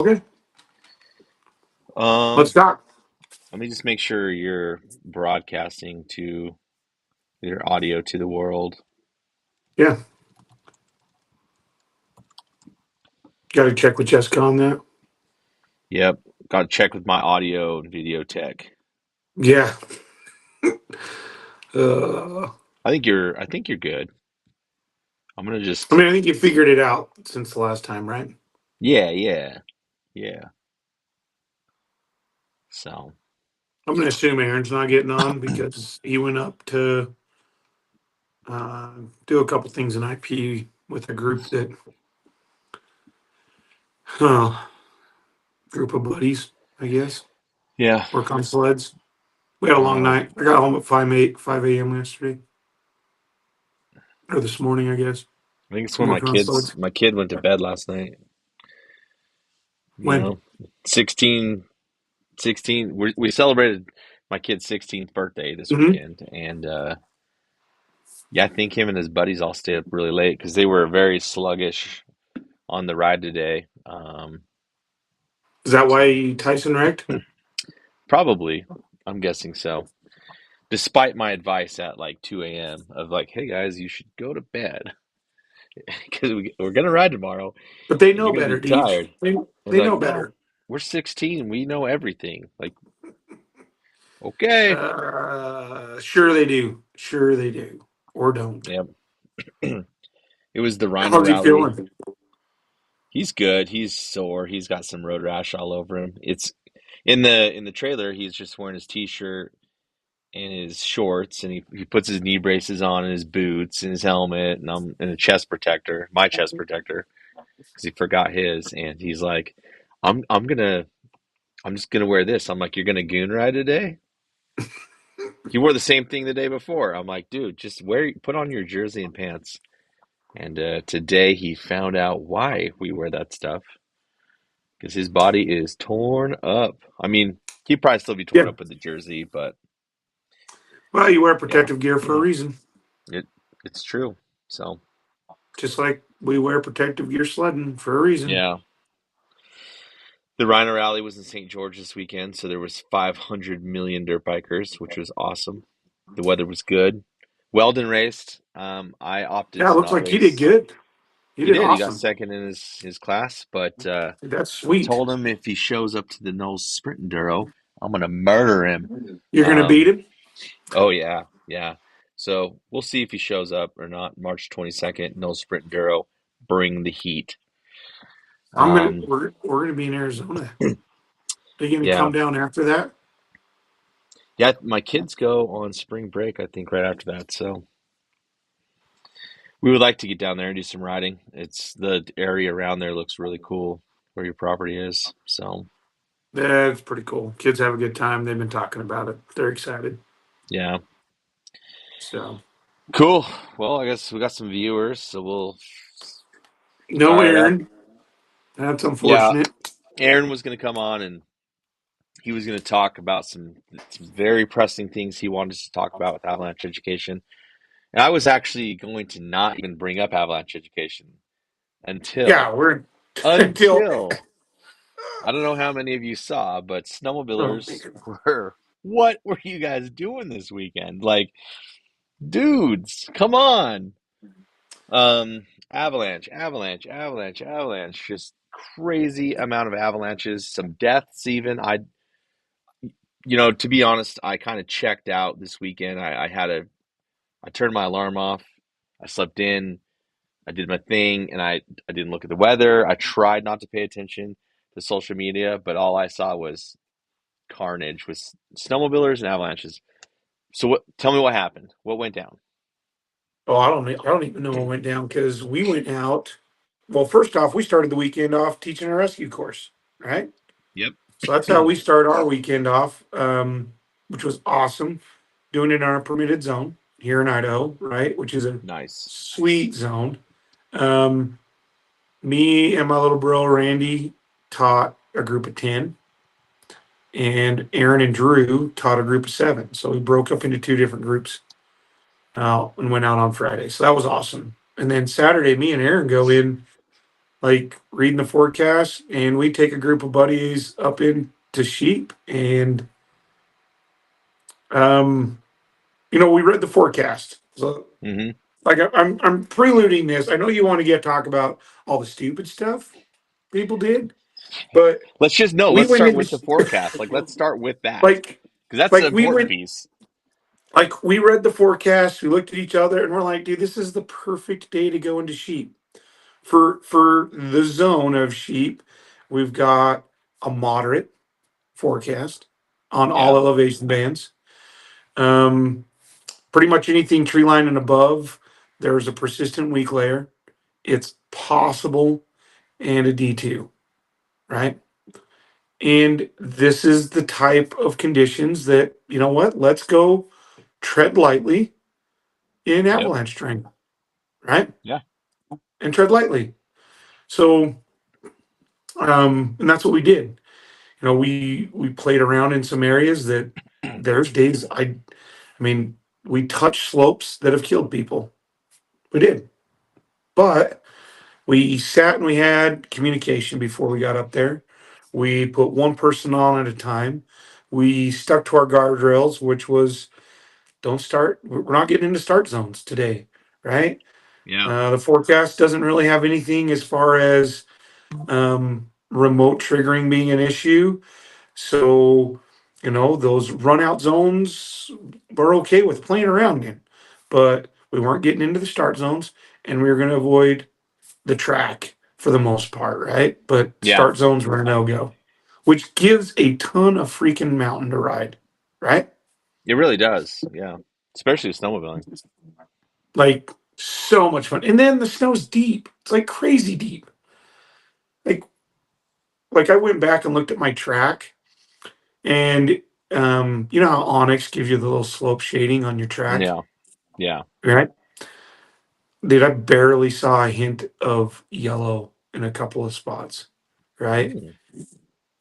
Okay, let's Um, talk. Let me just make sure you're broadcasting to your audio to the world. Yeah, got to check with Jessica on that. Yep, got to check with my audio and video tech. Yeah. Uh, I think you're good. I'm gonna I just mean, I think you figured it out since the last time, right? yeah, yeah, yeah. So I'm going to assume Aaron's not getting on because he went up to uh, do a couple things in IP with a group that, uh, group of buddies, I guess, yeah. work on sleds. We had a long Um, night. I got home at 5 a.m. yesterday, or this morning, I guess, I think it's from when my working on kids sleds. my kid went to bed last night. You When? know, 16, 16. We celebrated my kid's 16th birthday this Hmm. weekend, and yeah, I think him and his buddies all stayed up really late because they were very sluggish on the ride today. Is that So why Tyson wrecked? probably, I'm guessing so. Despite my advice at like 2 a.m. of like, hey guys, you should go to bed because we're gonna ride tomorrow But they and you're know gonna be better, Deej. tired. I was They like, know no, better. we're 16. We know everything. Like, okay. Sure they do. Sure they do. Or don't. Yep. It was the Rhino How's he Rally. feeling? He's good. He's sore. He's got some road rash all over him. It's in the trailer. He's just wearing his t-shirt and his shorts, and he puts his knee braces on and his boots and his helmet and a chest protector, my chest protector, because he forgot his, and he's like, I'm just gonna wear this. I'm like, you're gonna goon ride today? He wore the same thing the day before. I'm like, dude, just put on your jersey and pants. And today he found out why we wear that stuff because his body is torn up. I mean, he'd probably still be torn Yeah. up with the jersey, but Well, you wear yeah, protective gear for a reason. it it's true. So Just like we wear protective gear sledding for a reason. yeah, the Rhino Rally was in St. George this weekend, so there was 500 million dirt bikers, which was awesome. The weather was good. Weldon raced. I opted Yeah, it to looks not like he did race. good. He He did did. He got awesome. second in his class, but That's I sweet. told him if he shows up to the Knowles Sprint Enduro, I'm gonna murder him. You're gonna beat Um, him? oh yeah, yeah. So we'll see if he shows up or not. March 22nd, Knowles Sprint Enduro. Bring the heat. Um, we're gonna be in Arizona. Are you gonna yeah, come down after that? yeah. My kids go on spring break, I think, right after that. So we would like to get down there and do some riding. It's the area around there looks really cool where your property is. So That's pretty cool. Kids have a good time. They've been talking about it. They're excited. yeah, So cool. Well, I guess we got some viewers, so we'll no fire it up. Aaron. That's Yeah, unfortunate. Aaron was going to come on and he was going to talk about some very pressing things he wanted us to talk about with avalanche education. And I was actually going to not even bring up avalanche education Yeah, until we're until until I don't know how many of you saw, but oh, snowmobilers were what were you guys doing this weekend? Like, dudes, come on. Avalanche, avalanche, avalanche, avalanche. Just crazy amount of avalanches, some deaths even. To be honest, I kind of checked out this weekend. I turned my alarm off. I slept in. I did my thing, and I didn't look at the weather. I tried not to pay attention to social media, but all I saw was carnage with snowmobilers and avalanches. So what? Tell me what happened. What went down? I don't even know what went down because we went out. Well, first off, we started the weekend off teaching a rescue course, right? Yep. So that's how we start our weekend off, which was awesome. Doing it in our permitted zone here in Idaho, right? Which is a Nice. sweet zone. Um, Me and my little bro Randy taught a group of 10, and Aaron and Drew taught a group of 7. So we broke up into two different groups and went out on Friday. So that was awesome. And then Saturday, me and Aaron go in. like reading the forecast, and we take a group of buddies up into sheep, and um, we read the forecast. So, Hmm. like, I'm preluding this. I know you want to get talk about all the stupid stuff people did, but Let's just no. we Let's went start with the into forecast. Like, let's start with that like because that's the like we important went piece. like we read the forecast. We looked at each other, and we're like, dude, this is the perfect day to go into sheep for the zone of sheep. We've got a moderate forecast on all Yeah, elevation bands. Um, Pretty much anything tree line and above, there's a persistent weak layer. It's possible and a D2, right? And this is the type of conditions that, you know what, let's go tread lightly in yep, avalanche terrain, right? yeah, And tread lightly. So, and that's what we did. We played around in some areas that there's days I mean, we touched slopes that have killed people. We did. But we sat and we had communication before we got up there. We put one person on at a time. We stuck to our guardrails, which was don't start. We're not getting into start zones today, right? yeah, The forecast doesn't really have anything as far as remote triggering being an issue. So, those run out zones we're okay with playing around in, but we weren't getting into the start zones, and we were going to avoid the track for the most part, right? But yeah. start zones were a no go, which gives a ton of freaking mountain to ride, right? It really does. Yeah, especially snowmobiling. Like so much fun. And then the snow's deep. It's like crazy deep. Like I went back and looked at my track, and you know how Onyx gives you the little slope shading on your track, Yeah, yeah. right? Dude, I barely saw a hint of yellow in a couple of spots, right? Hmm.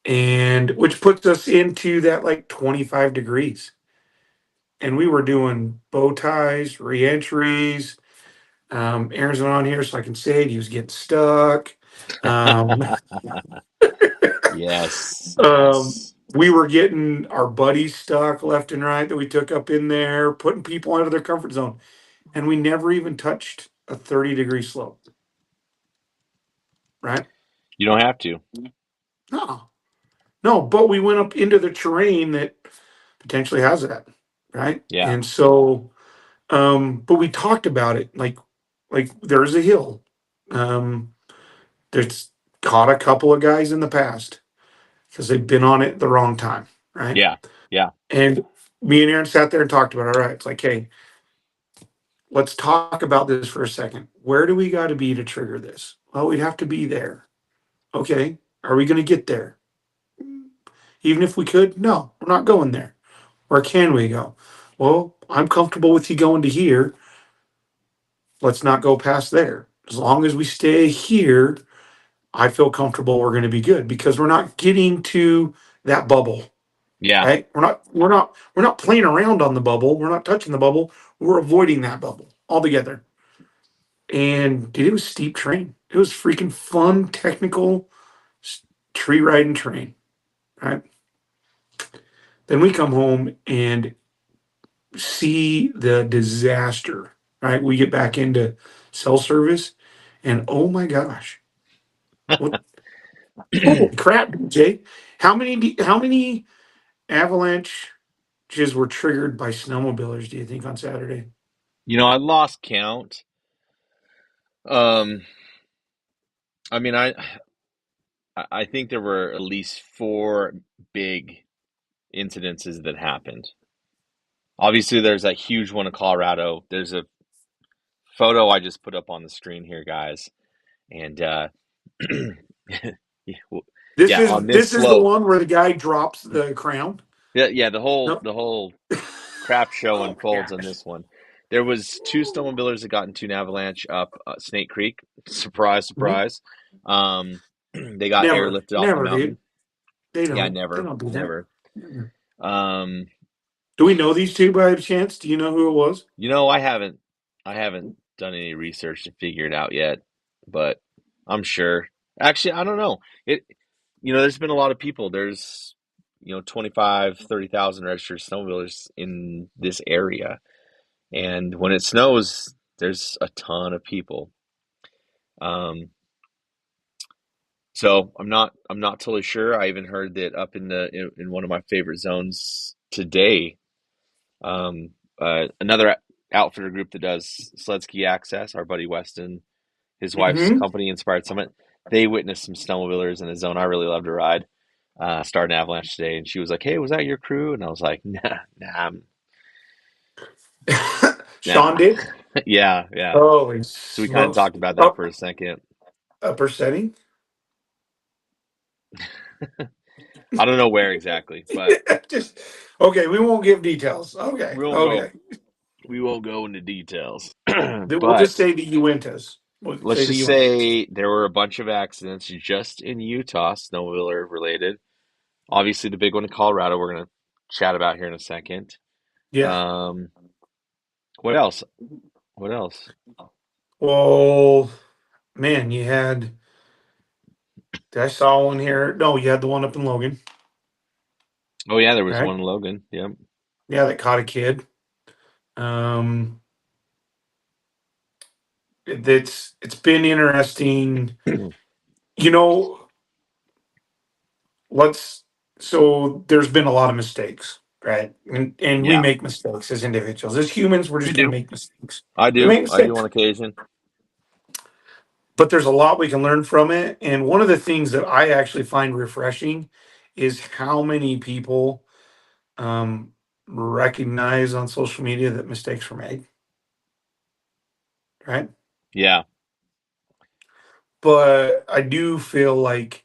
And which puts us into that like 25 degrees. And we were doing bow ties, reentries. Aaron's not on here, so I can say it. He was getting stuck. Um, Yes, yes. we were getting our buddies stuck left and right that we took up in there, putting people out of their comfort zone. And we never even touched a 30-degree slope, right? You don't have to. No, no, but we went up into the terrain that potentially has that, right? Yeah, And so, but we talked about it like there's a hill. Um, that's caught a couple of guys in the past because they've been on it at the wrong time, right? yeah, yeah, And me and Aaron sat there and talked about it. All right, it's like, hey, let's talk about this for a second. Where do we got to be to trigger this? Well, we'd have to be there. Okay, are we going to get there? Even if we could, no, we're not going there. Where can we go? Well, I'm comfortable with you going to here. Let's not go past there. As long as we stay here, I feel comfortable we're going to be good because we're not getting to that bubble, yeah. right? We're not playing around on the bubble. We're not touching the bubble. We're avoiding that bubble altogether. And dude, it was steep terrain. It was freaking fun, technical tree riding terrain, right? Then we come home and see the disaster, right? We get back into cell service, and oh my gosh, what? Holy crap, Jay! How many avalanches were triggered by snowmobilers? Do you think on Saturday? I lost count. Um, I mean, I think there were at least four big incidences that happened. Obviously, there's that huge one in Colorado. There's a photo I just put up on the screen here, guys, and yeah, This yeah, is on this this is the slope. one where the guy drops the crown. Yeah, yeah, the whole No. the whole crap show Oh my unfolds on gosh. this one. There was two snowmobilers that got into an avalanche up Snake Creek. Surprise, Mhm. surprise. They got Never, airlifted off the never, dude. mountain. They Yeah, don't. They never, don't do that. never. Never. Um, Do we know these two by chance? Do you know who it was? I haven't done any research to figure it out yet, but I'm sure. Actually, I don't know. It, there's been a lot of people. There's, 25, 30,000 registered snowmobilers in this area. And when it snows, there's a ton of people. Um, so I'm not totally sure. I even heard that up in one of my favorite zones today, um, another outfitter group that does sled ski access, our buddy Weston, his wife's Hmm. company, Inspired Summit, they witnessed some snowmobilers in a zone I really love to ride. Started an avalanche today, and she was like, "Hey, was that your crew?" And I was like, "Nah, nah, Sean nah." did. Yeah, yeah. Holy So we kind of smokes! talked about that Up for a second. upper setting. I don't know where exactly, but Just okay. We won't give details. Okay. we won't go. Okay. We won't go into details. We'll just But say the Uintas. We'll let's say the just Uintas. say there were a bunch of accidents just in Utah, snowmobiler related. Obviously, the big one in Colorado, we're going to chat about here in a second. Yeah. Um, what else? What else? Well, man, you had. I saw one here. No, you had the one up in Logan, Oh, yeah, there was right? one in Logan. Yep. Yeah, that caught a kid. Um, it's been interesting. You know, let's. So there's been a lot of mistakes, right? And we Yeah, make mistakes as individuals, as humans. We're we just going to do. make mistakes. I We do. make I do on mistakes, occasion. but there's a lot we can learn from it. And one of the things that I actually find refreshing is how many people um, recognize on social media that mistakes were made, right? Yeah. But I do feel like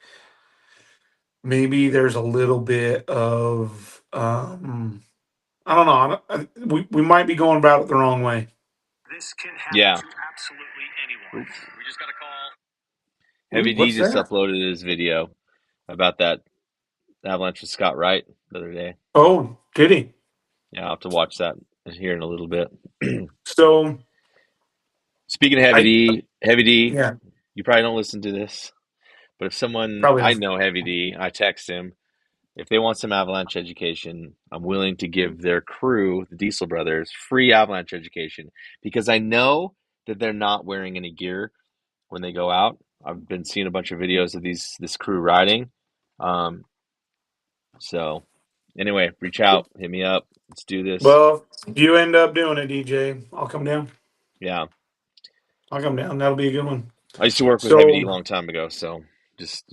maybe there's a little bit of I don't know. We might be going about it the wrong way. This can happen Yeah. to absolutely anyone. Oops. We just got a call. Heavy Ooh, D what's just that? uploaded his video about that avalanche with Scott Wright the other day. Oh, did he? Yeah, I'll have to watch that here in a little bit. So Speaking of I Heavy D, yeah, you probably don't listen to this, but if someone probably I not. know Heavy D, I text him. If they want some avalanche education, I'm willing to give their crew, the Diesel Brothers, free avalanche education because I know that they're not wearing any gear when they go out. I've been seeing a bunch of videos of this crew riding. Um, so anyway, reach out, hit me up. Let's do this. Well, if you end up doing it, DJ, I'll come down. Yeah. I'll come down. That'll be a good one. I used to work with Heavy D a So long time ago, so just,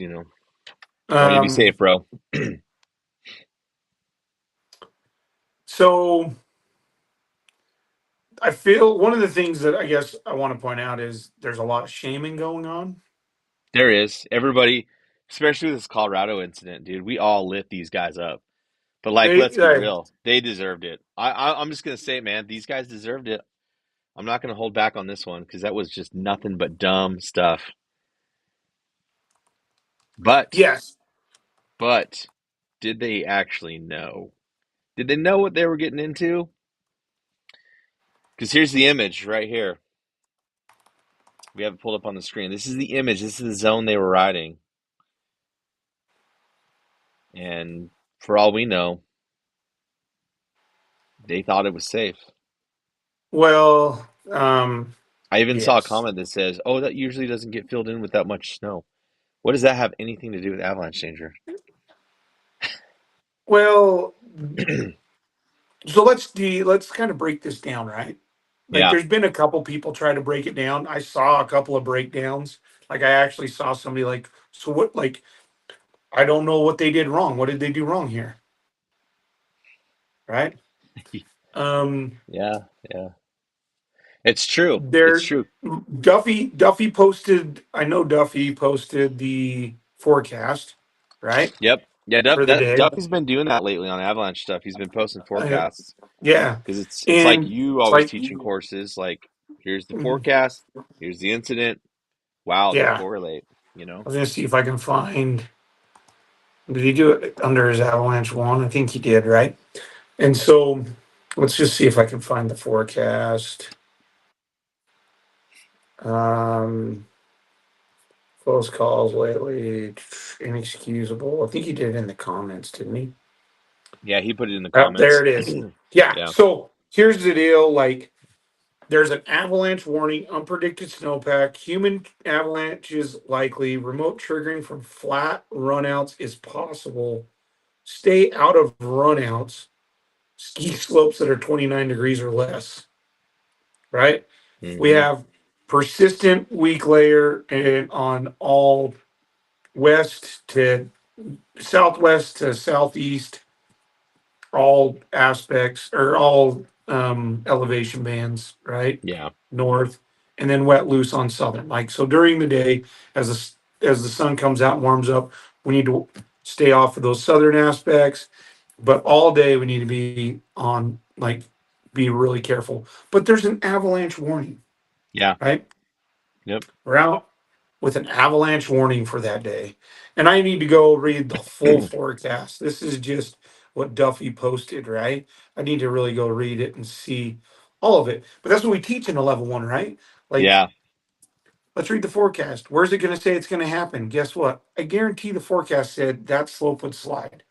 want you to be um safe, bro. so I feel one of the things that I guess I want to point out is there's a lot of shaming going on. There is. Everybody, especially with this Colorado incident, dude, we all lit these guys up. But like, They let's be real. They deserved it. I'm just gonna say, man, these guys deserved it. I'm not gonna hold back on this one because that was just nothing but dumb stuff. But, yes. but, did they actually know? Did they know what they were getting into? Because here's the image right here. We have it pulled up on the screen. This is the image. This is the zone they were riding. And for all we know, they thought it was safe. Well, I even saw a yes. comment that says, "Oh, that usually doesn't get filled in with that much snow." What does that have anything to do with avalanche danger? Well, so let's kind of break this down, right? Like Yeah, there's been a couple people try to break it down. I saw a couple of breakdowns. Like I actually saw somebody like, so what, like I don't know what they did wrong. What did they do wrong here? Right? Um yeah, yeah. It's true. It's there true. Duffy posted, I know Duffy posted the forecast, right? Yep. Yeah, For the day. Duff has been doing that lately on avalanche stuff. He's been posting Uh, forecasts yeah. because it's like And you it's always like teaching courses. Like, here's the mhm, forecast. Here's the incident. Wow, they yeah. correlate. I was gonna see if I can find, did he do it under his avalanche one? I think he did, right? And so let's just see if I can find the forecast. Um, Close calls lately, inexcusable. I think he did it in the comments, didn't he? Yeah, he put it in the There comments. it is. Yeah. Yeah. So here's the deal. Like, there's an avalanche warning, unpredicted snowpack, human avalanches likely, remote triggering from flat runouts is possible. Stay out of runouts, ski slopes that are 29 degrees or less, right? We Hmm. have persistent weak layer and on all west to southwest to southeast, all aspects or all elevation bands, right? Yeah. North, and then wet loose on southern. Like so, during the day, as the sun comes out and warms up, we need to stay off of those southern aspects. But all day, we need to be on like be really careful. But there's an avalanche warning, Yeah. right? Yep. We're out with an avalanche warning for that day. And I need to go read the full forecast. This is just what Duffy posted, right? I need to really go read it and see all of it. But that's what we teach in a level one, right? Like, Yeah. let's read the forecast. Where's it going to say it's going to happen? Guess what? I guarantee the forecast said that slope would slide,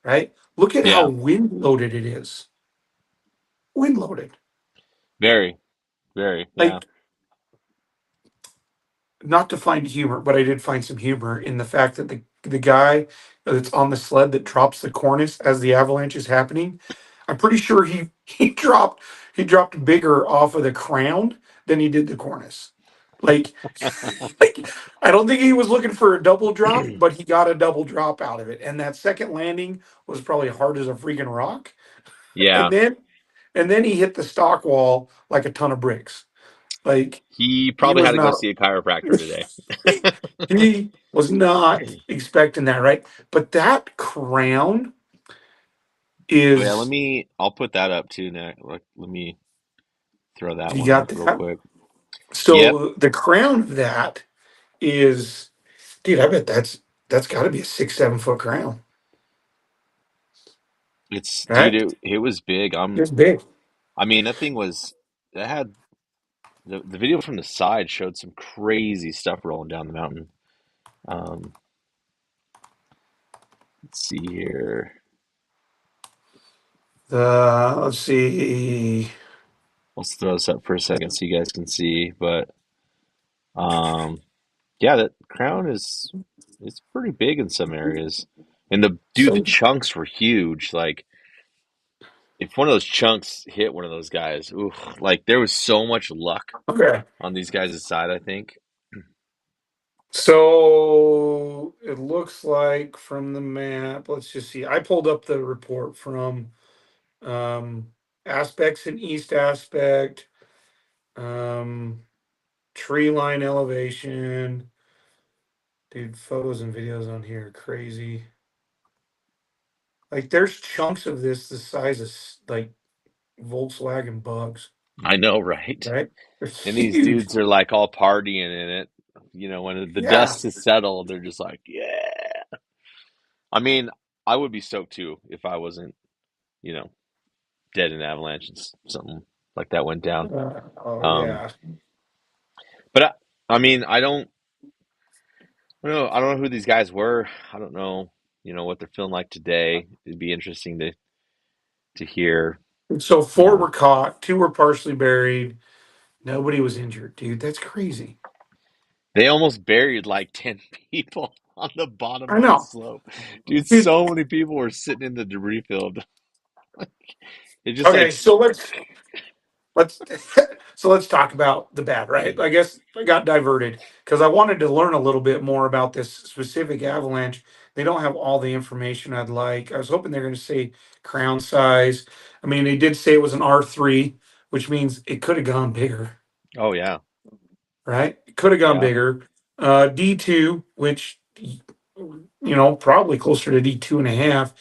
right? Look at how Yeah. wind loaded it is. Wind loaded. Very. Very. Yeah. Like, not to find humor, but I did find some humor in the fact that the guy that's on the sled that drops the cornice as the avalanche is happening, I'm pretty sure he dropped bigger off of the crown than he did the cornice. Like, like I don't think he was looking for a double drop, but he got a double drop out of it. And that second landing was probably hard as a freaking rock. And Yeah. then and then he hit the stock wall like a ton of bricks. Like He he probably had was to go not see a chiropractor today. he was not expecting that, right? But that crown Oh yeah, is, I'll put that up too now. Let me throw that you one got up real that? quick. Yep. So the crown of that is, dude, I bet that's got to be a 6, 7 foot crown, Dude, right? it was big. It's big. I mean, that had the video from the side showed some crazy stuff rolling down the mountain. Um, let's see here. Let's see. Let's throw this up for a second so you guys can see. But um, yeah, that crown is it's pretty big in some areas. And the So chunks were huge. Like if one of those chunks hit one of those guys, ooh, like there was so much luck okay. on these guys' side, I think. So it looks like from the map. Let's just see. I pulled up the report from um, aspects in east aspect. Um, Tree line elevation. Dude, photos and videos on here are crazy. Like there's chunks of this the size of like Volkswagen bugs, I know, right? right? They're And these huge. dudes are like all partying in it. You know, when the Yeah. dust has settled, they're just like, yeah. I mean, I would be stoked too if I wasn't, you know, dead in an avalanche and something like that went down. Oh Um, yeah. but I mean, I don't know who these guys were. I don't know, what they're feeling like today. It'd be interesting to hear. So four Um, were caught, two were partially buried. Nobody was injured, dude. That's crazy. they almost buried like 10 people on the bottom I of the know. slope. Dude, Dude, so many people were sitting in the debris field. It just like okay, so let's so let's talk about the bad, right? I guess I got diverted because I wanted to learn a little bit more about this specific avalanche. They don't have all the information I'd like. I was hoping they're going to say crown size. I mean, they did say it was an R3, which means it could have gone bigger, Oh yeah, right? It could have gone yeah, bigger. D2, which probably closer to D2.5.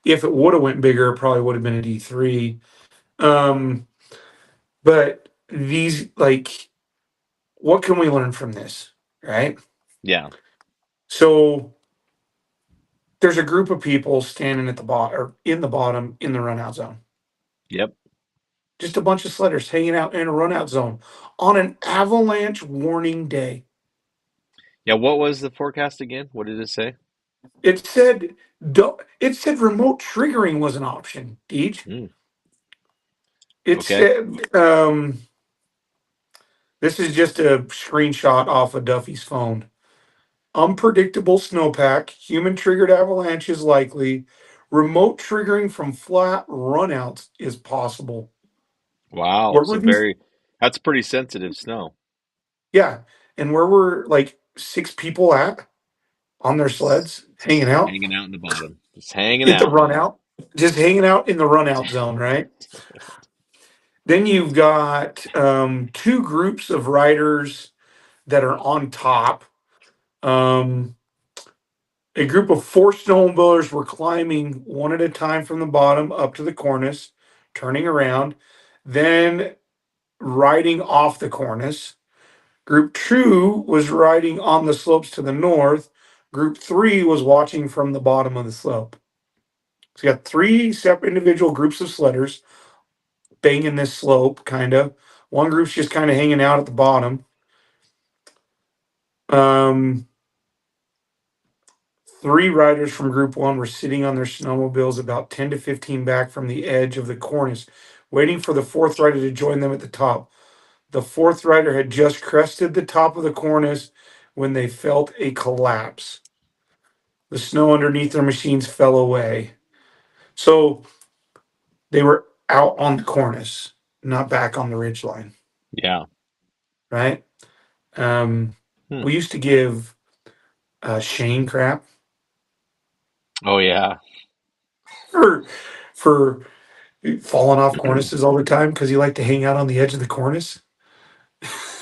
If it would have went bigger, it probably would have been a D3. Um, but these like what can we learn from this, right? yeah, So there's a group of people standing at the bottom or in the bottom in the run out zone. yep, Just a bunch of sledders hanging out in a run out zone on an avalanche warning day. Yeah, what was the forecast again? What did it say? It said it said remote triggering was an option, Deej. Hmm. It Okay. said this is just a screenshot off of Duffy's phone. Unpredictable snowpack, human triggered avalanches likely. Remote triggering from flat runouts is possible. Wow. Where So were these? that's pretty sensitive snow. Yeah, and where were like six people at on their sleds hanging out Hanging out in the bottom. Just hanging at the out, run man. out, just hanging out in the run out zone, right? Then you've got two groups of riders that are on top. Um, a group of four snowmobilers were climbing one at a time from the bottom up to the cornice, turning around, then riding off the cornice. Group two was riding on the slopes to the north. Group three was watching from the bottom of the slope. So you got three separate individual groups of sledders banging this slope, kind of. One group's just kind of hanging out at the bottom. Um, Three riders from Group 1 were sitting on their snowmobiles about 10 to 15 back from the edge of the cornice, waiting for the fourth rider to join them at the top. The fourth rider had just crested the top of the cornice when they felt a collapse. The snow underneath their machines fell away. So they were out on the cornice, not back on the ridge line, Yeah. right? Um, Hmm. we used to give Shane crap Oh yeah. for for falling off cornices all the time because he liked to hang out on the edge of the cornice.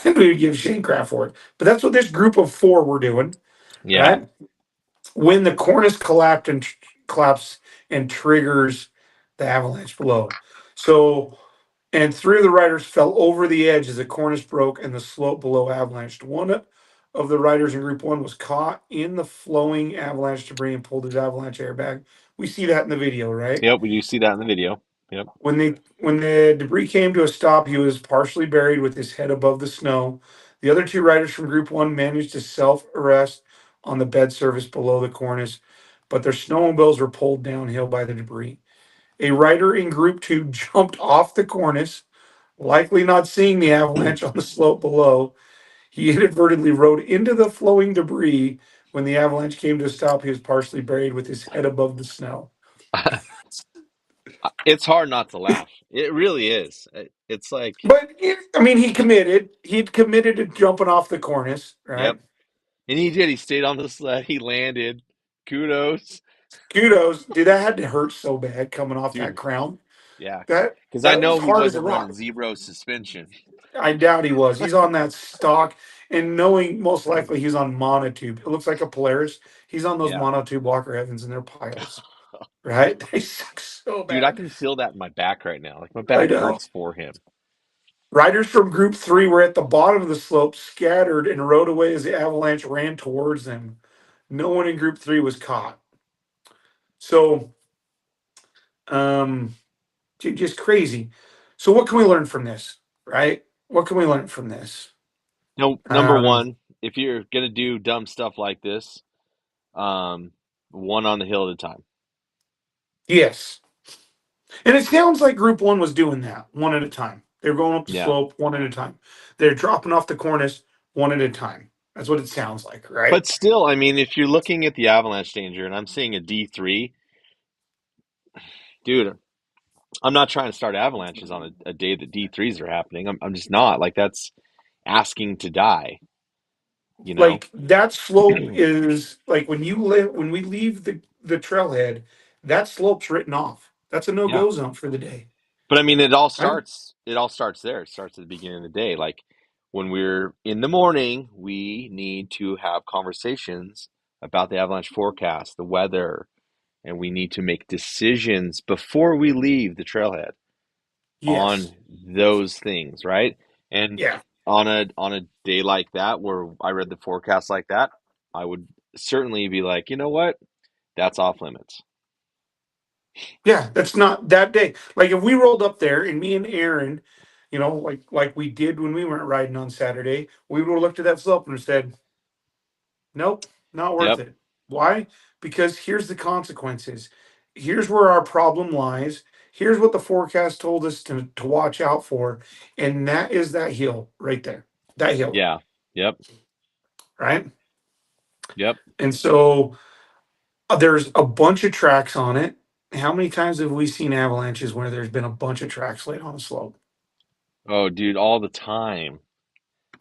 And we would give Shane crap for it. But that's what this group of four were doing, Yeah. right? When the cornice collapse and triggers the avalanche below. So, and three of the riders fell over the edge as the cornice broke and the slope below avalanched. One of the riders in group one was caught in the flowing avalanche debris and pulled his avalanche airbag. We see that in the video, right? Yep, we do see that in the video. Yep. When the debris came to a stop, he was partially buried with his head above the snow. The other two riders from Group One managed to self-arrest on the bed surface below the cornice, but their snowmobiles were pulled downhill by the debris. A rider in Group Two jumped off the cornice, likely not seeing the avalanche on the slope below. He inadvertently rode into the flowing debris. When the avalanche came to a stop, he was partially buried with his head above the snow. It's hard not to laugh. It really is. It's like, I mean, he committed. He'd committed to jumping off the cornice, yep. right? And he did. He stayed on the sled. He landed. Kudos, Kudos, dude. That had to hurt so bad coming off that dude. crown. Yeah. That Because I that was know he hard as a wasn't running rock. zero suspension. I doubt he was. He's on that stock, and knowing most likely he's on monotube. It looks like a Polaris. He's on those Yeah. monotube Walker Evans, and they're piles, right? They suck so Dude, I bad. can feel that in my back right now. Like my I back know. hurts for him. Riders from Group Three were at the bottom of the slope, scattered, and rode away as the avalanche ran towards them. No one in Group Three was caught. So, um, just crazy. So, what can we learn from this? Right? What can we learn from this? No, number Um, one, if you're gonna do dumb stuff like this, um, one on the hill at a time. yes, and it sounds like Group One was doing that one at a time. They're going up the Yeah. slope one at a time. They're dropping off the cornice one at a time. That's what it sounds like, right? But still, I mean, if you're looking at the avalanche danger and I'm seeing a D3, dude, I'm not trying to start avalanches on a day that D3s are happening. I'm just not. Like that's asking to die, you know? Like that slope is like when we leave the trailhead, that slope's written off. That's a no Yeah. go zone for the day. But I mean, Right? it all starts there. It starts at the beginning of the day. Like when we're in the morning, we need to have conversations about the avalanche forecast, the weather, and we need to make decisions before we leave the trailhead Yes. on those things, right? And Yeah. on a day like that where I read the forecast like that, I would certainly be like, you know what? That's off limits. Yeah. That's not that day. Like if we rolled up there and me and Aaron, like we did when we went riding on Saturday, we would have looked at that slope and said, Nope, not worth Yep. it. Why? Because here's the consequences. Here's where our problem lies. Here's what the forecast told us to watch out for. And that is that hill right there. That hill, Yeah. Yep. right? Yep. And so there's a bunch of tracks on it. How many times have we seen avalanches where there's been a bunch of tracks laid on a slope? Oh, dude, all the time.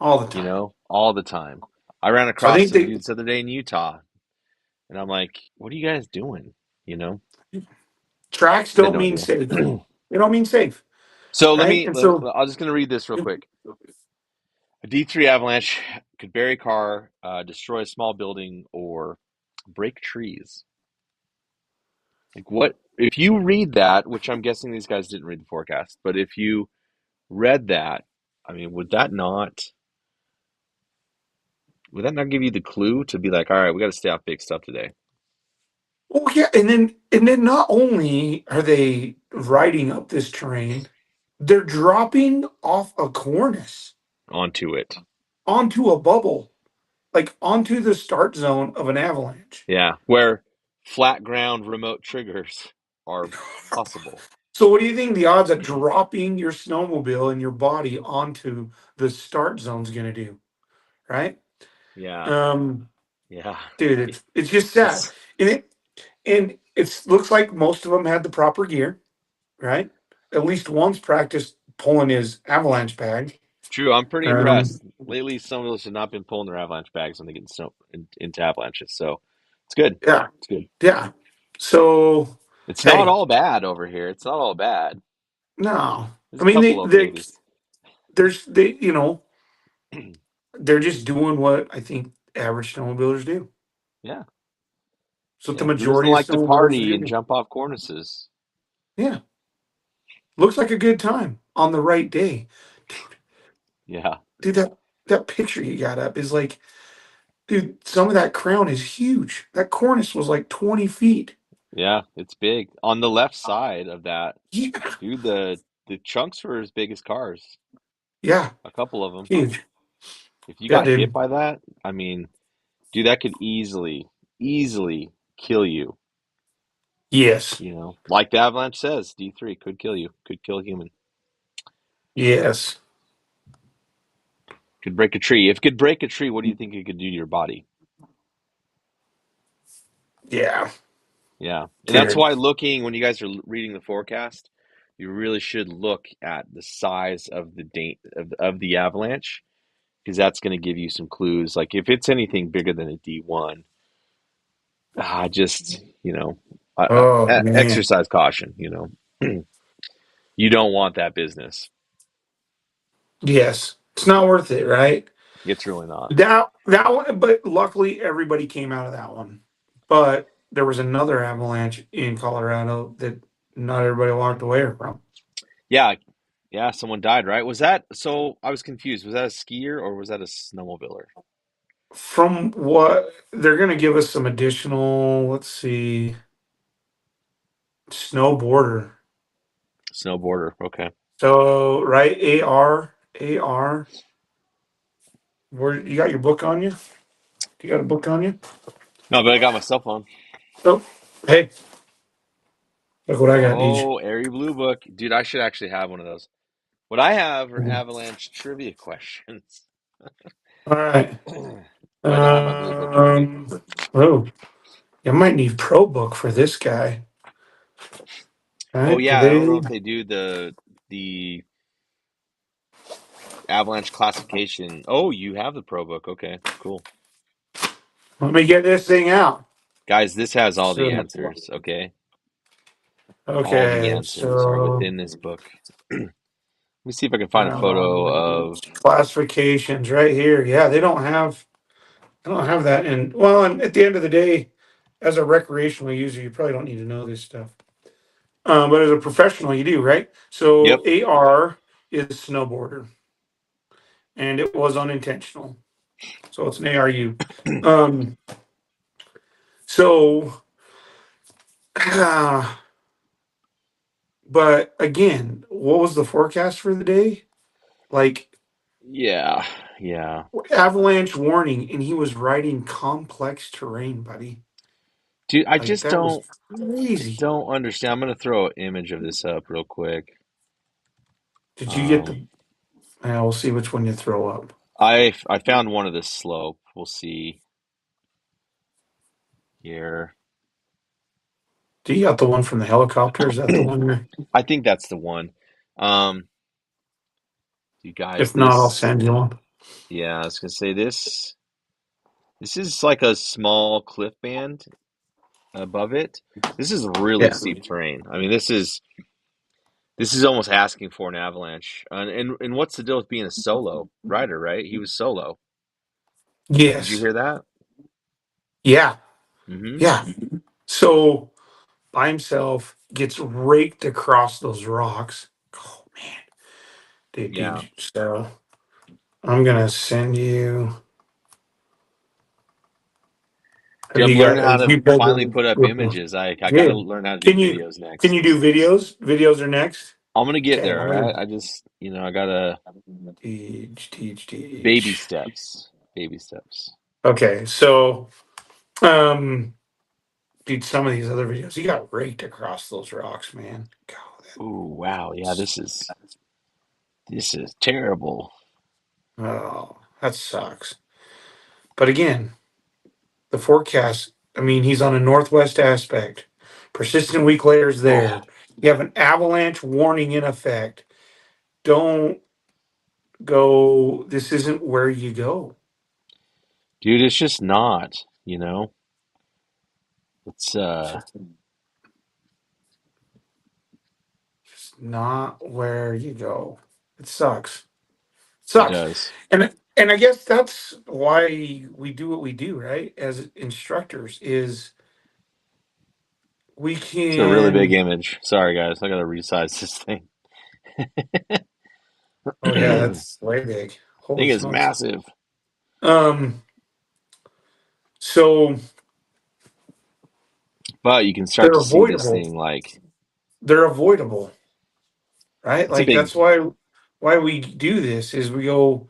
All the time. All the time. I ran So I across think some they dudes the other day in Utah, and I'm like, what are you guys doing? You know, tracks they had don't no mean idea. safe. They don't mean safe, So right? And so I'm just gonna read this real quick. A D3 avalanche could bury a car, destroy a small building, or break trees. Like what? If you read that, which I'm guessing these guys didn't read the forecast, but if you read that, I mean, would that not give you the clue to be like, all right, we got to stay off big stuff today well, yeah, and then not only are they riding up this terrain, they're dropping off a cornice onto it? onto a bubble, like onto the start zone of an avalanche. Yeah, where flat ground remote triggers are possible. So what do you think the odds of dropping your snowmobile and your body onto the start zone is going to do, right? Yeah, Um, yeah. dude, it's just sad, That's and it looks like most of them had the proper gear, right? At least one's practiced pulling his avalanche bag. true. I'm pretty Um, impressed. Lately, some of us have not been pulling their avalanche bags when they get into avalanches, so it's good. yeah, It's good. yeah. So, It's not hey, all bad over here. It's not all bad. no, There's I a mean couple okays. they're just doing what I think average snowmobilers do. Yeah, It's what the yeah. Who doesn't majority of like to snowmobilers party and do. jump off cornices? Yeah, looks like a good time on the right day. Yeah, Dude, that picture you got up is like, dude, some of that crown is huge. That cornice was like 20 feet. yeah. It's big on the left side of that, Yeah, dude. The chunks were as big as cars. yeah, A couple of them. huge. If you Yeah, got hit dude. by that, I mean, dude, that could easily kill you. Yes, You know, like the avalanche says, D3 could kill you, could kill a human, yes, could break a tree. If it could break a tree, what do you think it could do to your body? yeah, Yeah, and that's dude. why when you guys are reading the forecast, you really should look at the size of of the avalanche because that's going to give you some clues. Like if it's anything bigger than a D1, just Oh man, exercise caution. You don't want that business. yes, it's not worth it, right? It's really not. That one, but luckily everybody came out of that one. But there was another avalanche in Colorado that not everybody walked away from. Yeah, yeah, someone died, right? Was that so? I was confused. Was that a skier or was that a snowmobiler? From what they're going to give us some additional, let's see, snowboarder. Snowboarder. Okay. So right, AR. Where you got your book on you? You got a book on you? No, but I got my cell phone. Oh, hey, look what I got, Deej. Oh, Airy Blue Book. Dude, I should actually have one of those. What I have are Avalanche trivia questions. All right. But I don't have my Blue Book with me. Um. Oh, you might need Pro Book for this guy. All Oh right. Do yeah, I don't know they? if they do the Avalanche classification. Oh, you have the Pro Book. Okay, cool. Let me get this thing out. Guys, this has all the So, answers, okay? All the okay. answers are So, within this book. Let me see if I can find a photo of. classifications right here. Yeah, they don't have. I don't have that. And well, and at the end of the day, as a recreational user, you probably don't need to know this stuff. But as a professional, you do, right? Yep. So AR is snowboarder, and it was unintentional. So it's an ARU. Um, so, but again, what was the forecast for the day? Like Yeah, yeah. Avalanche warning, and he was riding complex terrain, buddy. Dude, I Like just that was crazy. don't understand. I'm gonna throw an image of this up real quick. Did you get the? Um, We'll see which one you throw up. I found one of this slope. We'll see here. Do you got the one from the helicopter? Is that the one? I think that's the one. Um, you guys, If not, I'll this, send you one. yeah, I was gonna say this. This is like a small cliff band above it. This is really Yeah. steep terrain. I mean, this is almost asking for an avalanche. And what's the deal with being a solo rider, right? He was solo. Did you Yes. hear that? Yeah. Mm-hmm. Yeah. So by himself gets raked across those rocks. Oh man, Yeah. dude. So I'm gonna send you. Dude, Have I'm you learning got? how Have to you built finally a put up with images. I got to Dude, learn how to do can you videos can you next. do videos? Videos are next. I'm gonna get Okay, there, I'm all right? gonna I just, I gotta baby teach. steps. Baby steps. Okay, so um, dude, some of these other videos, he got raked across those rocks, man. God, Ooh, wow. Yeah, this is terrible. oh, that sucks. But again, the forecast. I mean, he's on a northwest aspect. Persistent weak layers Oh, there. You have an avalanche warning in effect. Don't go. This isn't where you go. dude, it's just not. It's It's not where you go. It sucks. it Sucks. does. And I guess that's why we do what we do, right? As instructors, is we It's a really big can. image. Sorry guys, I gotta resize this thing. Oh yeah, that's way big. Thing Holy is smokes. massive. Um. So But you can start they're to see this avoidable. thing like They're avoidable, right? it's a Like big that's why we do this is we go.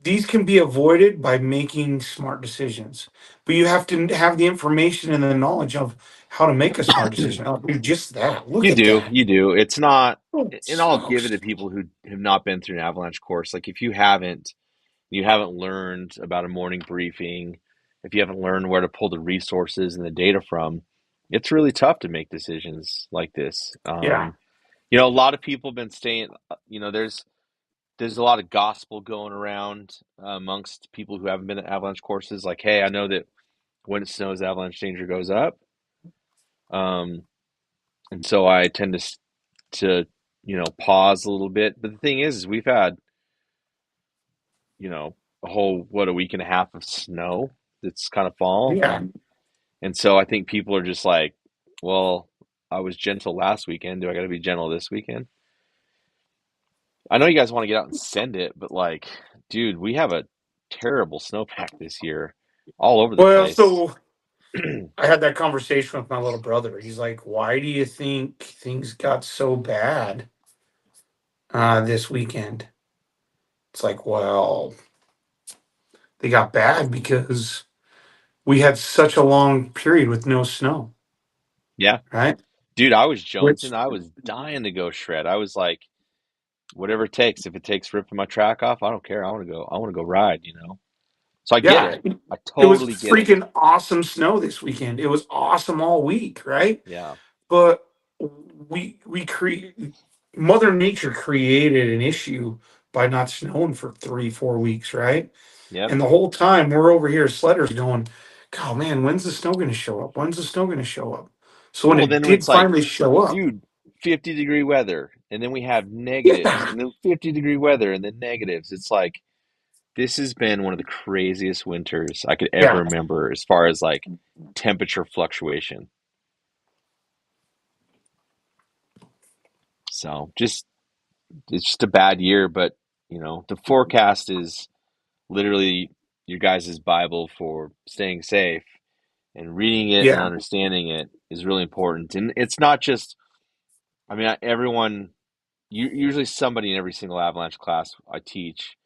These can be avoided by making smart decisions, but you have to have the information and the knowledge of how to make a smart decision. Oh, dude, just that. Look You at do, that. you do. It's not, Oh, and I'll give it smokes. to people who have not been through an avalanche course. Like if you haven't learned about a morning briefing, if you haven't learned where to pull the resources and the data from, it's really tough to make decisions like this. Yeah. A lot of people have been staying. There's a lot of gospel going around amongst people who haven't been at avalanche courses. Like, hey, I know that when it snows, avalanche danger goes up. Um, and so I tend to pause a little bit. But the thing is we've had a whole a week and a half of snow that's kind of fallen, Yeah. and so I think people are just like, well, I was gentle last weekend. Do I got to be gentle this weekend? I know you guys want to get out and send it, but like, dude, we have a terrible snowpack this year, all over the Well, place. so I had that conversation with my little brother. He's like, "Why do you think things got so bad this weekend?" It's like, well, they got bad because we had such a long period with no snow, Yeah, right? dude, I was Which, jonesing. I was dying to go shred. I was like, whatever it takes. If it takes ripping my track off, I don't care. I want to go. I want to go ride. So I get yeah, it. I it was totally get it. freaking awesome snow this weekend. It was awesome all week, right? Yeah. But we create Mother Nature created an issue by not snowing for 3 4 weeks, right? Yep. And the whole time we're over here sledders going, God man, when's the snow gonna show up? When's the snow gonna show up? So when Well, it then did it's like, finally show up, dude, 50-degree weather, and then we have negatives, yeah, and then 50-degree weather, and then negatives. It's like this has been one of the craziest winters I could ever yeah. remember as far as like temperature fluctuation. So just it's just a bad year, but the forecast is literally your guys' Bible for staying safe, and reading it and Yeah. understanding it is really important. And it's not just, I mean, everyone. usually somebody in every single avalanche class I teach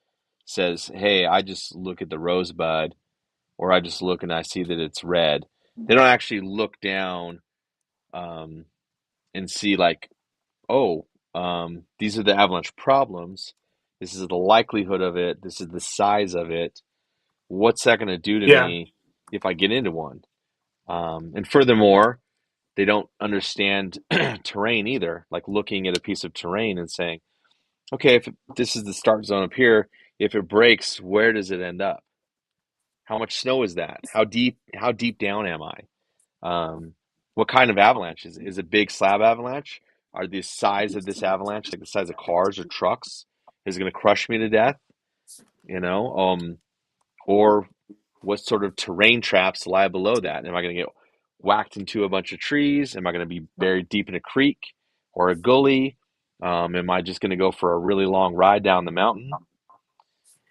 says, "Hey, I just look at the rosebud, or I just look and I see that it's red." They don't actually look down um, and see like, oh, these are the avalanche problems. This is the likelihood of it. This is the size of it. What's that going to do to Yeah. me if I get into one? And furthermore, they don't understand terrain either. Like looking at a piece of terrain and saying, okay, if this is the start zone up here, if it breaks, where does it end up? How much snow is that? How deep down am I? What kind of avalanche is a big slab avalanche? Are the size of this avalanche like the size of cars or trucks? Is it going to crush me to death? You know, or what sort of terrain traps lie below that? Am I going to get whacked into a bunch of trees? Am I going to be buried deep in a creek or a gully? Am I just going to go for a really long ride down the mountain?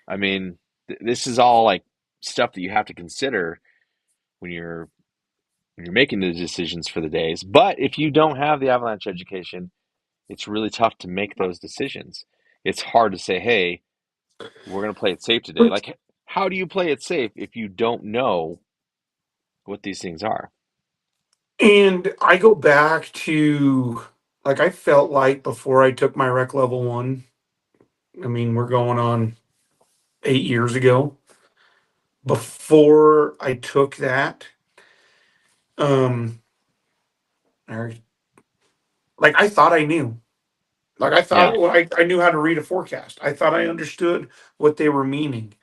I mean, this is all like stuff that you have to consider when you're making the decisions for the days. But if you don't have the avalanche education, it's really tough to make those decisions. It's hard to say, "Hey, we're going to play it safe today." Like, how do you play it safe if you don't know what these things are? And I go back to, like, I felt like before I took my rec level one, I mean, we're going on 8 years ago. Before I took that, um, or, like, I thought I knew. Like, I Yeah. thought, well, I knew how to read a forecast. I thought I understood what they were meaning.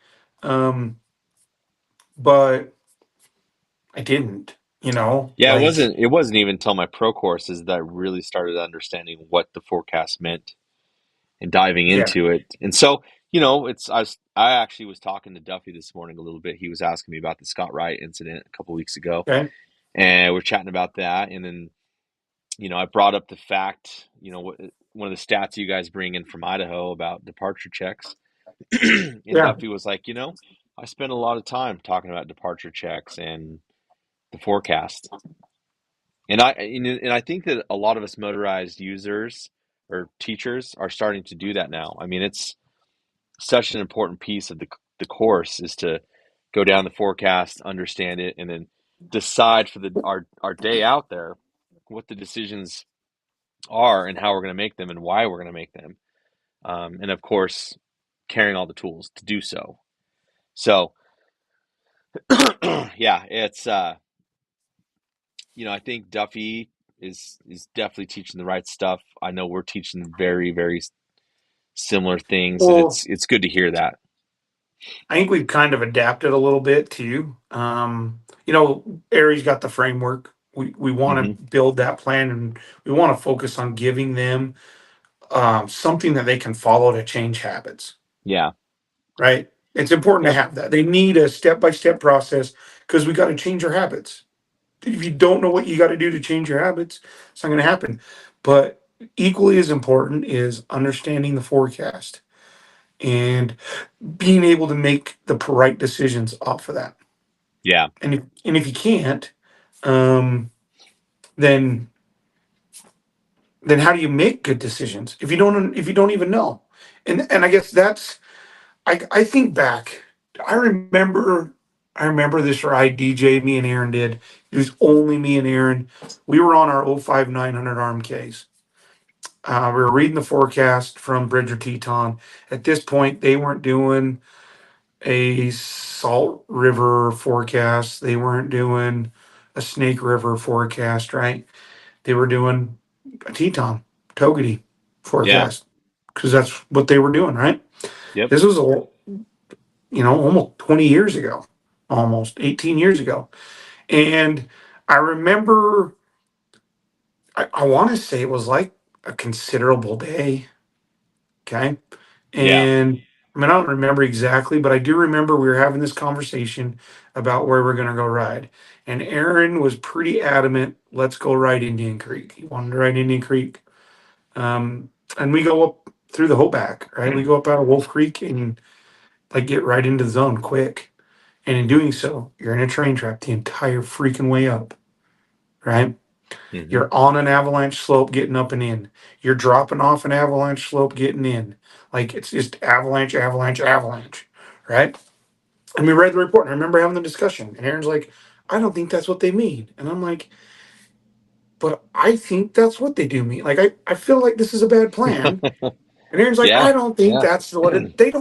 Um, but I didn't, Yeah, like, it wasn't even until my pro courses that I really started understanding what the forecast meant and diving yeah. into it. And so, you know, I actually was talking to Duffy this morning a little bit. He was asking me about the Scott Wright incident a couple weeks ago, Okay. and we're chatting about that. And then, you know, I brought up the fact, you know, one of the stats you guys bring in from Idaho about departure checks. And Yeah. Duffy was like, you know, I spend a lot of time talking about departure checks and the forecast. And I think that a lot of us motorized users or teachers are starting to do that now. I mean, it's such an important piece of the course is to go down the forecast, understand it, and then decide for our day out there what the decisions are and how we're going to make them and why we're going to make them. And of course, carrying all the tools to do so. So, yeah, it's you know, I think Duffy is definitely teaching the right stuff. I know we're teaching very similar things, and Well, it's good to hear that. I think we've kind of adapted a little bit too. Aries got the framework. We want Hmm. to build that plan, and we want to focus on giving them something that they can follow to change habits. Yeah. Right? It's important to Yep. have that. They need a step by step process because we got to change our habits. If you don't know what you got to do to change your habits, it's not going to happen. But equally as important is understanding the forecast and being able to make the right decisions off of that. Yeah. And if you can't, um, then how do you make good decisions if you don't even know? And I guess that's I think back. I remember I remember this ride DJ me and Aaron did. It was only me and Aaron. We were on our '05 900 RMKs. We were reading the forecast from Bridger Teton. At this point, they weren't doing a Salt River forecast. They weren't doing a Snake River forecast, right? They were doing a Teton, Togety Yeah. forecast because that's what they were doing, right? Yep. This was almost 20 years ago, almost 18 years ago. And I remember, I want to say it was like a considerable day. Okay. Yeah. And I mean, I don't remember exactly, but I do remember we were having this conversation about where we're going to go ride. And Aaron was pretty adamant, let's go ride Indian Creek. He wanted to ride Indian Creek. And we go up through the Hoback, right? We go up out of Wolf Creek and like get right into the zone quick. And in doing so, you're in a train trap the entire freaking way up, right? Hmm. You're on an avalanche slope getting up and in. You're dropping off an avalanche slope getting in. Like it's just avalanche, avalanche, avalanche, right? And we read the report, and I remember having the discussion. And Aaron's like, I don't think that's what they mean. And I'm like, but I think that's what they do mean. Like I feel like this is a bad plan. And Aaron's like, Yeah, I don't think yeah. that's what it they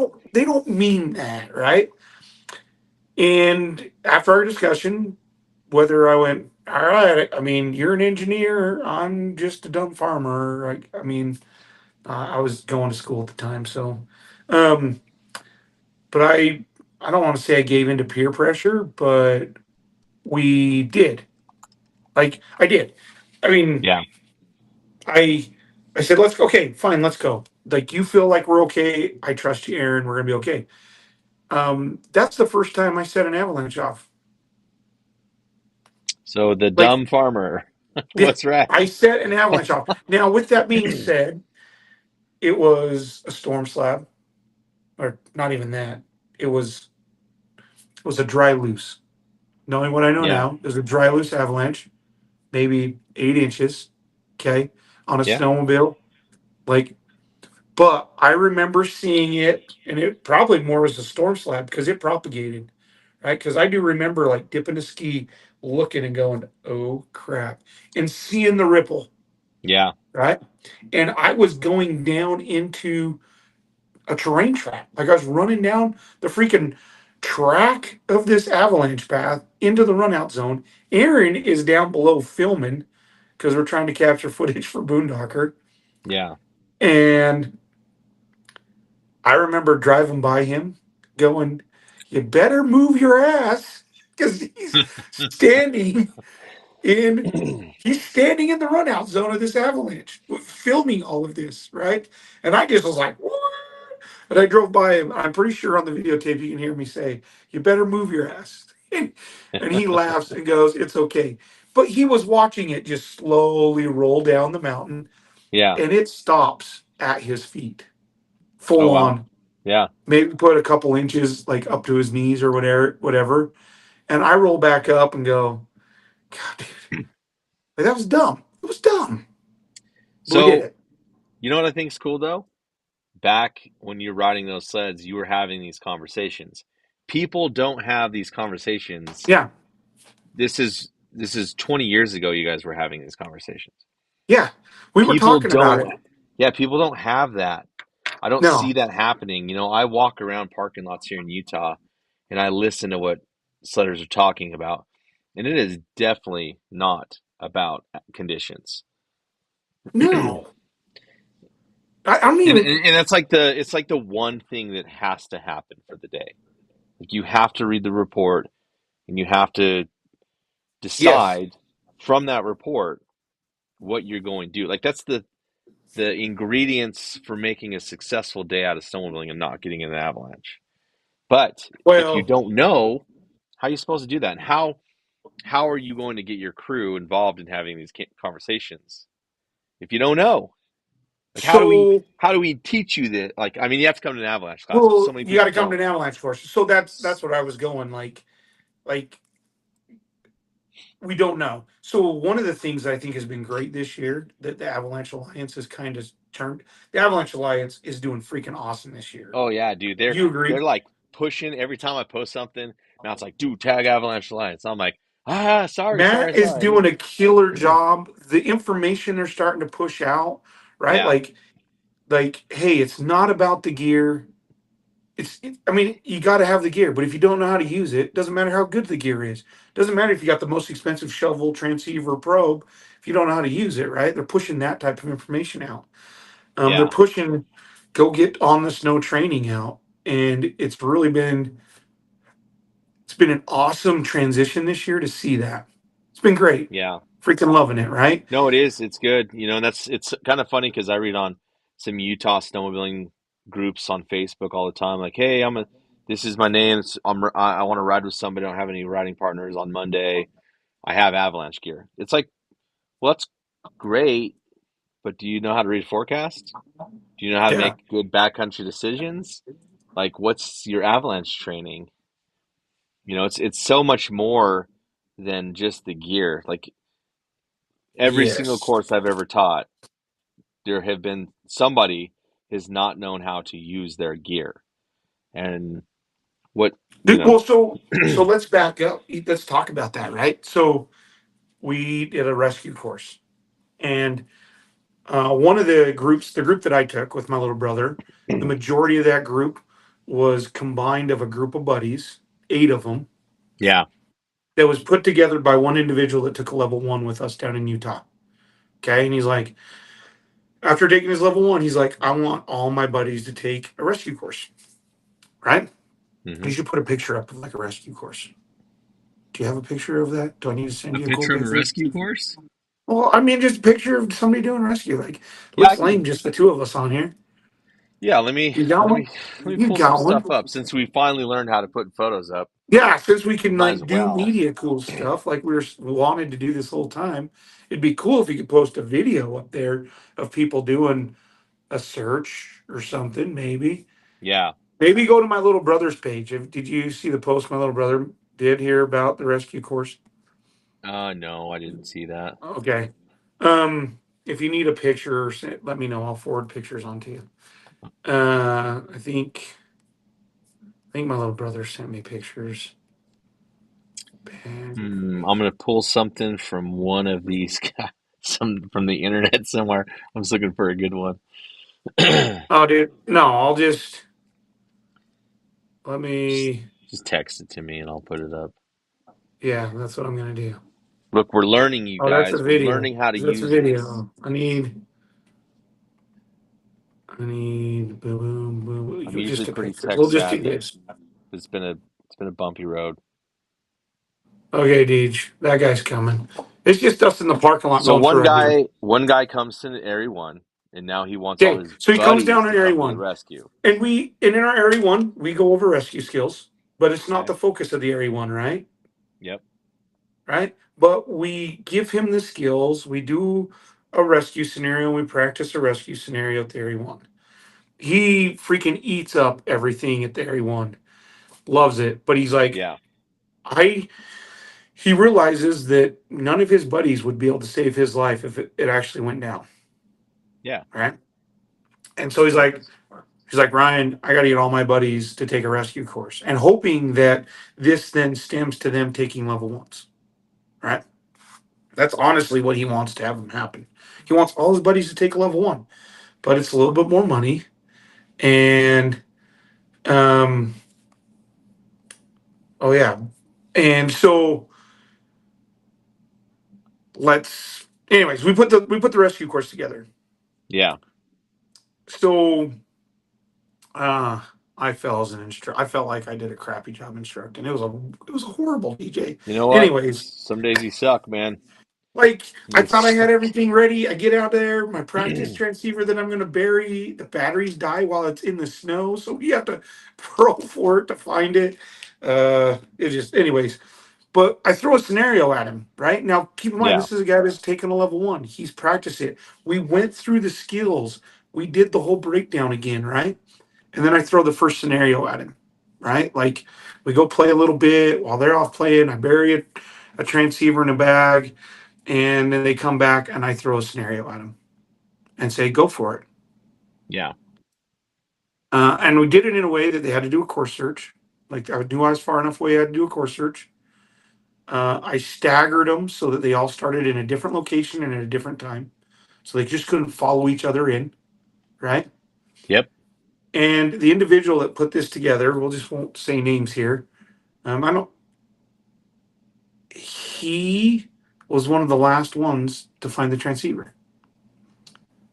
don't mean that, right? And after our discussion, whether I went, all right, I mean, you're an engineer, I'm just a dumb farmer. I mean, I was going to school at the time, so, um, but I don't want to say I gave into peer pressure, but we did. Like I did. I mean, Yeah. I I said, let's go. Okay, fine, let's go. Like you feel like we're okay. I trust you, Aaron. We're gonna be okay. That's the first time I set an avalanche off. So the Like, dumb farmer yeah, was right. I set an avalanche off. Now, with that being said, it was a storm slab, or not even that. It was it was a dry loose. Knowing what I know Yeah, now, it was a dry loose avalanche, maybe 8 inches. Okay, on a yeah, snowmobile. Like, but I remember seeing it, and it probably more was a storm slab because it propagated, right? Because I do remember like dipping a ski, looking and going, "Oh crap," and seeing the ripple, yeah, right? And I was going down into a terrain track. Like I was running down the freaking track of this avalanche path into the run out zone. Aaron is down below filming because we're trying to capture footage for Boondocker. yeah. And I remember driving by him going, you better move your ass because in he's standing in the run out zone of this avalanche, filming all of this, right? And I just was like, what? And I drove by him. I'm pretty sure on the videotape you can hear me say, you better move your ass. And he laughs and goes, it's okay. But he was watching it just slowly roll down the mountain Yeah. and it stops at his feet, Oh full wow. on. Yeah. Maybe put a couple inches like up to his knees or whatever. And I roll back up and go, God, dude, like, that was dumb. It was dumb. But we did So it. you know what I think's cool though? Back when you're riding those sleds, you were having these conversations. People don't have these conversations. Yeah. This is 20 years ago you guys were having these conversations. Yeah. We were People talking about it. don't Yeah, people don't have that. I don't No. see that happening. I walk around parking lots here in Utah and I listen to what sledders are talking about. And it is definitely not about conditions. and, No. I don't and even. and that's like the one thing that has to happen for the day. Like you have to read the report and you have to Yes. decide from that report what you're going to do. Like that's the ingredients for making a successful day out of snowmobiling and not getting in an avalanche. But if you Well, don't know, how are you supposed to do that? And how are you going to get your crew involved in having these conversations if you don't know? Like so, how do we teach you that? Like I mean, you have to come to an avalanche class, but so well, many you got people to come to don't. an avalanche course. So that's what I was going like we don't know. So one of the things I think has been great this year that the Avalanche Alliance has kind of turned. The Avalanche Alliance is doing freaking awesome this year. Oh yeah, dude, Do you agree? they're like pushing every time I post something. Matt's like, dude, tag Avalanche Alliance. I'm like, sorry, Matt sorry, is sorry. doing a killer job. The information they're starting to push out, right? Yeah, Like, hey, it's not about the gear. I mean, you got to have the gear, but if you don't know how to use it, doesn't matter how good the gear is. Doesn't matter if you got the most expensive shovel, transceiver, probe. If you don't know how to use it, right? They're pushing that type of information out. They're yeah, pushing go get on the snow training out, and it's been an awesome transition this year to see that. It's been great. yeah. Freaking loving it, right? No, it is. It's good. And it's kind of funny because I read on some Utah snowmobiling groups on Facebook all the time. Like, hey, this is my name. I want to ride with somebody. I don't have any riding partners on Monday. I have avalanche gear. It's like, well, that's great, but do you know how to read a forecast? Do you know how to Yeah. make good backcountry decisions? Like, what's your avalanche training? It's so much more than just the gear. Like, Every single Yes. course I've ever taught, there have been somebody has not known how to use their gear. And what, you Well, know, so let's back up. Let's talk about that, right? So we did a rescue course, and one of the groups, the group that I took with my little brother, the majority of that group was combined of a group of buddies, 8 of them, yeah, that was put together by one individual that took a level one with us down in Utah. Okay, and he's like, after taking his level one, he's like, I want all my buddies to take a rescue course, right? You hmm should put a picture up of like a rescue course. Do you have a picture of that? Do I need to send a you a cool picture of a picture? rescue course. Well, I mean, just a picture of somebody doing rescue. Like, Yeah, I looks can. lame, just the two of us on here. Yeah, let me You got let one? me let me You pull some got one? stuff up since we finally learned how to put photos up. Yeah, since we can Might as like do well. media cool stuff, like we wanted to do this whole time, it'd be cool if you could post a video up there of people doing a search or something. Yeah. Maybe go to my little brother's page. Did you see the post my little brother did here about the rescue course? No, I didn't see that. Okay. If you need a picture, let me know. I'll forward pictures on to you. I think my little brother sent me pictures. I'm gonna pull something from one of these guys, some from the internet somewhere. I'm just looking for a good one. Oh, dude, no, let just, me. just text it to me and I'll put it up. Yeah, that's what I'm gonna do. Look, we're learning, you Oh, that's a guys. We're video. learning how to That's a use this. video. I need boom, boom, boom. I'm You usually just a pretty picture. tech We'll just do savvy. this. It's been a bumpy road. Okay, Deej, that guy's coming. It's just us in the parking lot So going one through our gear. guy comes to Area One, and now he wants all Okay, his so he comes buddies down in to area come to the one, rescue. and in our area one, we go over rescue skills, but it's not Okay. the focus of the area one, right? Yep. Right? But we give him the skills. We do a rescue scenario. We practice a rescue scenario at the area one. He freaking eats up everything at the area one, loves it. But he's like, Yeah. I. He realizes that none of his buddies would be able to save his life if it actually went down, Yeah. right? And so Makes sense. he's like, Ryan, I got to get all my buddies to take a rescue course, and hoping that this then stems to them taking level ones, right? That's honestly what he wants to have them happen. He wants all his buddies to take level one, but it's a little bit more money, and um, oh yeah, and so anyways, we put the rescue course together. Yeah. So uh I fell as an instructor. I felt like I did a crappy job instructing. It was a horrible DJ. You know what? Anyways, Some days you suck, man. like I You thought I had suck. everything ready. I get out there, my practice transceiver that I'm going to bury. The batteries die while it's in the snow, so we have to pro for it to find it. It just, anyways. But I throw a scenario at him. Right now, keep in mind Yeah. this is a guy that's taken a level one. He's practiced it. We went through the skills. We did the whole breakdown again, right? And then I throw the first scenario at him, right? Like we go play a little bit while they're off playing. I bury a transceiver in a bag, and then they come back and I throw a scenario at them and say, "Go for it." Yeah. And we did it in a way that they had to do a course search. Like I knew I was far enough away, I had to do a course search. I staggered them so that they all started in a different location and at a different time, so they just couldn't follow each other in, right? Yep. And the individual that put this together, we'll just won't say names here. I don't. He was one of the last ones to find the transceiver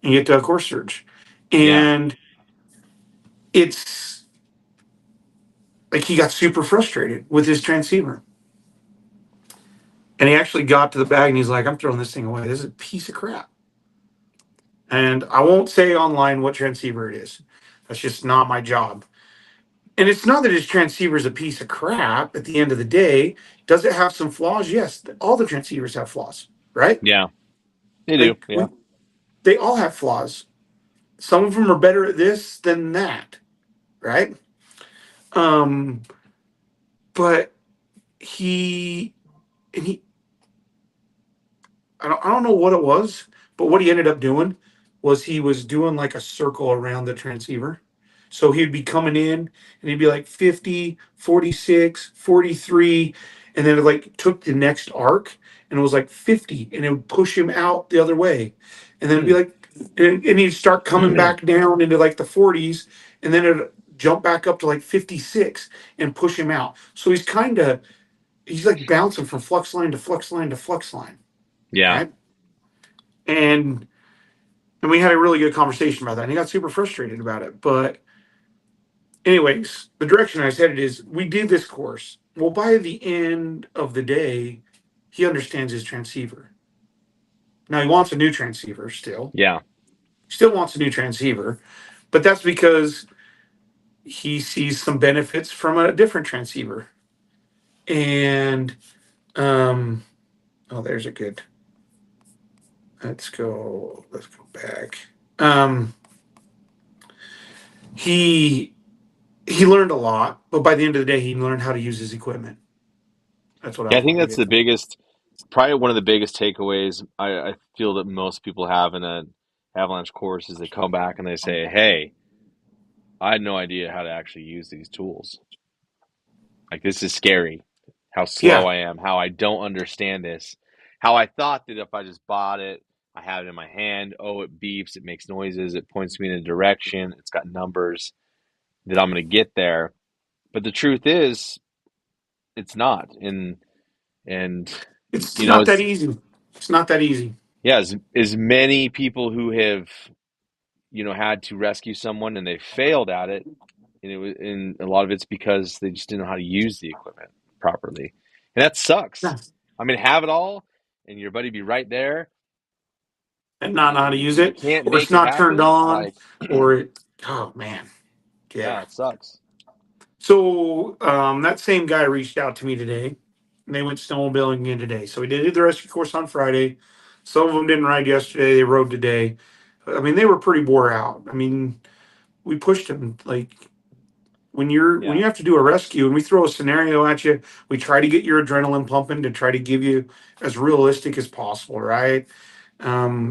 and get to a course search, Yeah. and it's like he got super frustrated with his transceiver. And he actually got to the bag and he's like, I'm throwing this thing away. This is a piece of crap. And I won't say online what transceiver it is. That's just not my job. And it's not that his transceiver is a piece of crap at the end of the day. Does it have some flaws? Yes. All the transceivers have flaws, right? Yeah. They do. Like Yeah. they all have flaws. Some of them are better at this than that, right? Um, but he and he I don't know what it was, but what he ended up doing was he was doing like a circle around the transceiver. So he'd be coming in and he'd be like 50, 46, 43, and then it like took the next arc and it was like 50 and it would push him out the other way. And then it'd be Hmm. like, and he'd start coming back down into like the 40s and then it'd jump back up to like 56 and push him out. So he's like bouncing from flux line to flux line to flux line, Yeah. right? And we had a really good conversation about that. And he got super frustrated about it. But anyways, the direction I was headed is we did this course. Well, by the end of the day, he understands his transceiver. Now he wants a new transceiver still. Yeah. Still wants a new transceiver, but that's because he sees some benefits from a different transceiver. And oh, there's a good. Let's go back. Um he he learned a lot, but by the end of the day, he learned how to use his equipment. That's what I Yeah, I was think wanting to that's get the from. biggest, probably one of the biggest takeaways I feel that most people have in a avalanche course is they come back and they say, "Hey, I had no idea how to actually use these tools. Like this is scary. How slow Yeah, I am, how I don't understand this, how I thought that if I just bought it, I have it in my hand, oh, it beeps, it makes noises, it points me in a direction, it's got numbers that I'm going to get there. But the truth is, it's not. And it's you know, not that as easy. It's not that easy. yeah, as many people who have had to rescue someone and they failed at it, and a lot of it's because they just didn't know how to use the equipment properly, and that sucks. Yeah. I mean, have it all, and your buddy be right there, And not and know how to you use you it, can't or it's make it not turned happen. on, Like, or it. Oh man, yeah, yeah. it sucks. So that same guy reached out to me today, and they went snowmobiling again today. So we did the rescue course on Friday. Some of them didn't ride yesterday; they rode today. I mean, they were pretty wore out. I mean, we pushed them like when Yeah. you have to do a rescue and we throw a scenario at you, we try to get your adrenaline pumping to try to give you as realistic as possible, right?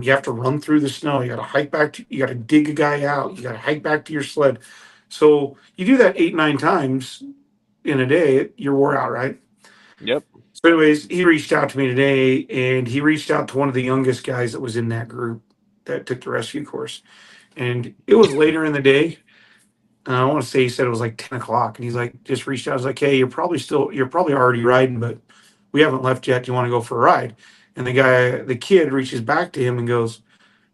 You have to run through the snow. You got to hike back. You got to dig a guy out. You got to hike back to your sled. So you do that 8, 9 times in a day. You're wore out, right? Yep. So, anyways, he reached out to me today, and he reached out to one of the youngest guys that was in that group that took the rescue course, and it was later in the day. I want to say he said it was like 10 o'clock, and he's like, just reached out. I was like, hey, you're probably already riding, but we haven't left yet. Do you want to go for a ride? And the kid reaches back to him and goes,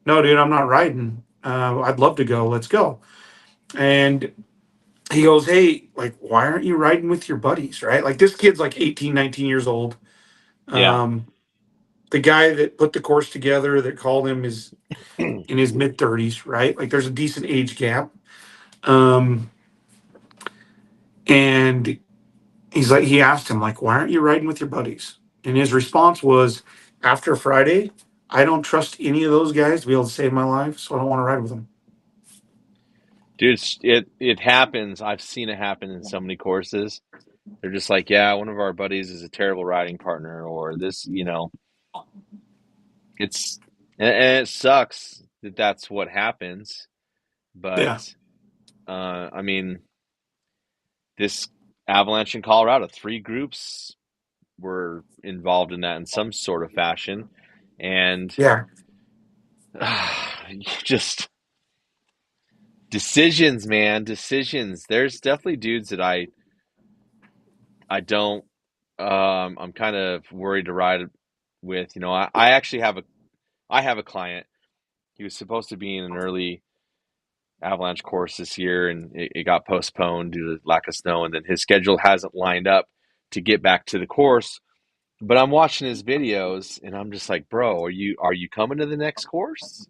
no, dude, I'm not riding. I'd love to go. Let's go. And he goes, hey, like, why aren't you riding with your buddies? Right. Like this kid's like 18, 19 years old. Yeah. Um, the guy that put the course together that called him is in his mid 30s. Right. Like there's a decent age gap. Um, and he asked him, like, why aren't you riding with your buddies? And his response was, after Friday, I don't trust any of those guys to be able to save my life, so I don't want to ride with them. Dude, it happens. I've seen it happen in so many courses. They're just like, yeah, one of our buddies is a terrible riding partner, or this, it's and it sucks that that's what happens. Yeah. But I mean, this avalanche in Colorado, three groups were involved in that in some sort of fashion, and Yeah. just decisions, man, decisions. There's definitely dudes that I don't. I'm kind of worried to ride with. I actually have a client. He was supposed to be in an early avalanche course this year, and it got postponed due to lack of snow. And then his schedule hasn't lined up to get back to the course. But I'm watching his videos, and I'm just like, bro, are you coming to the next course?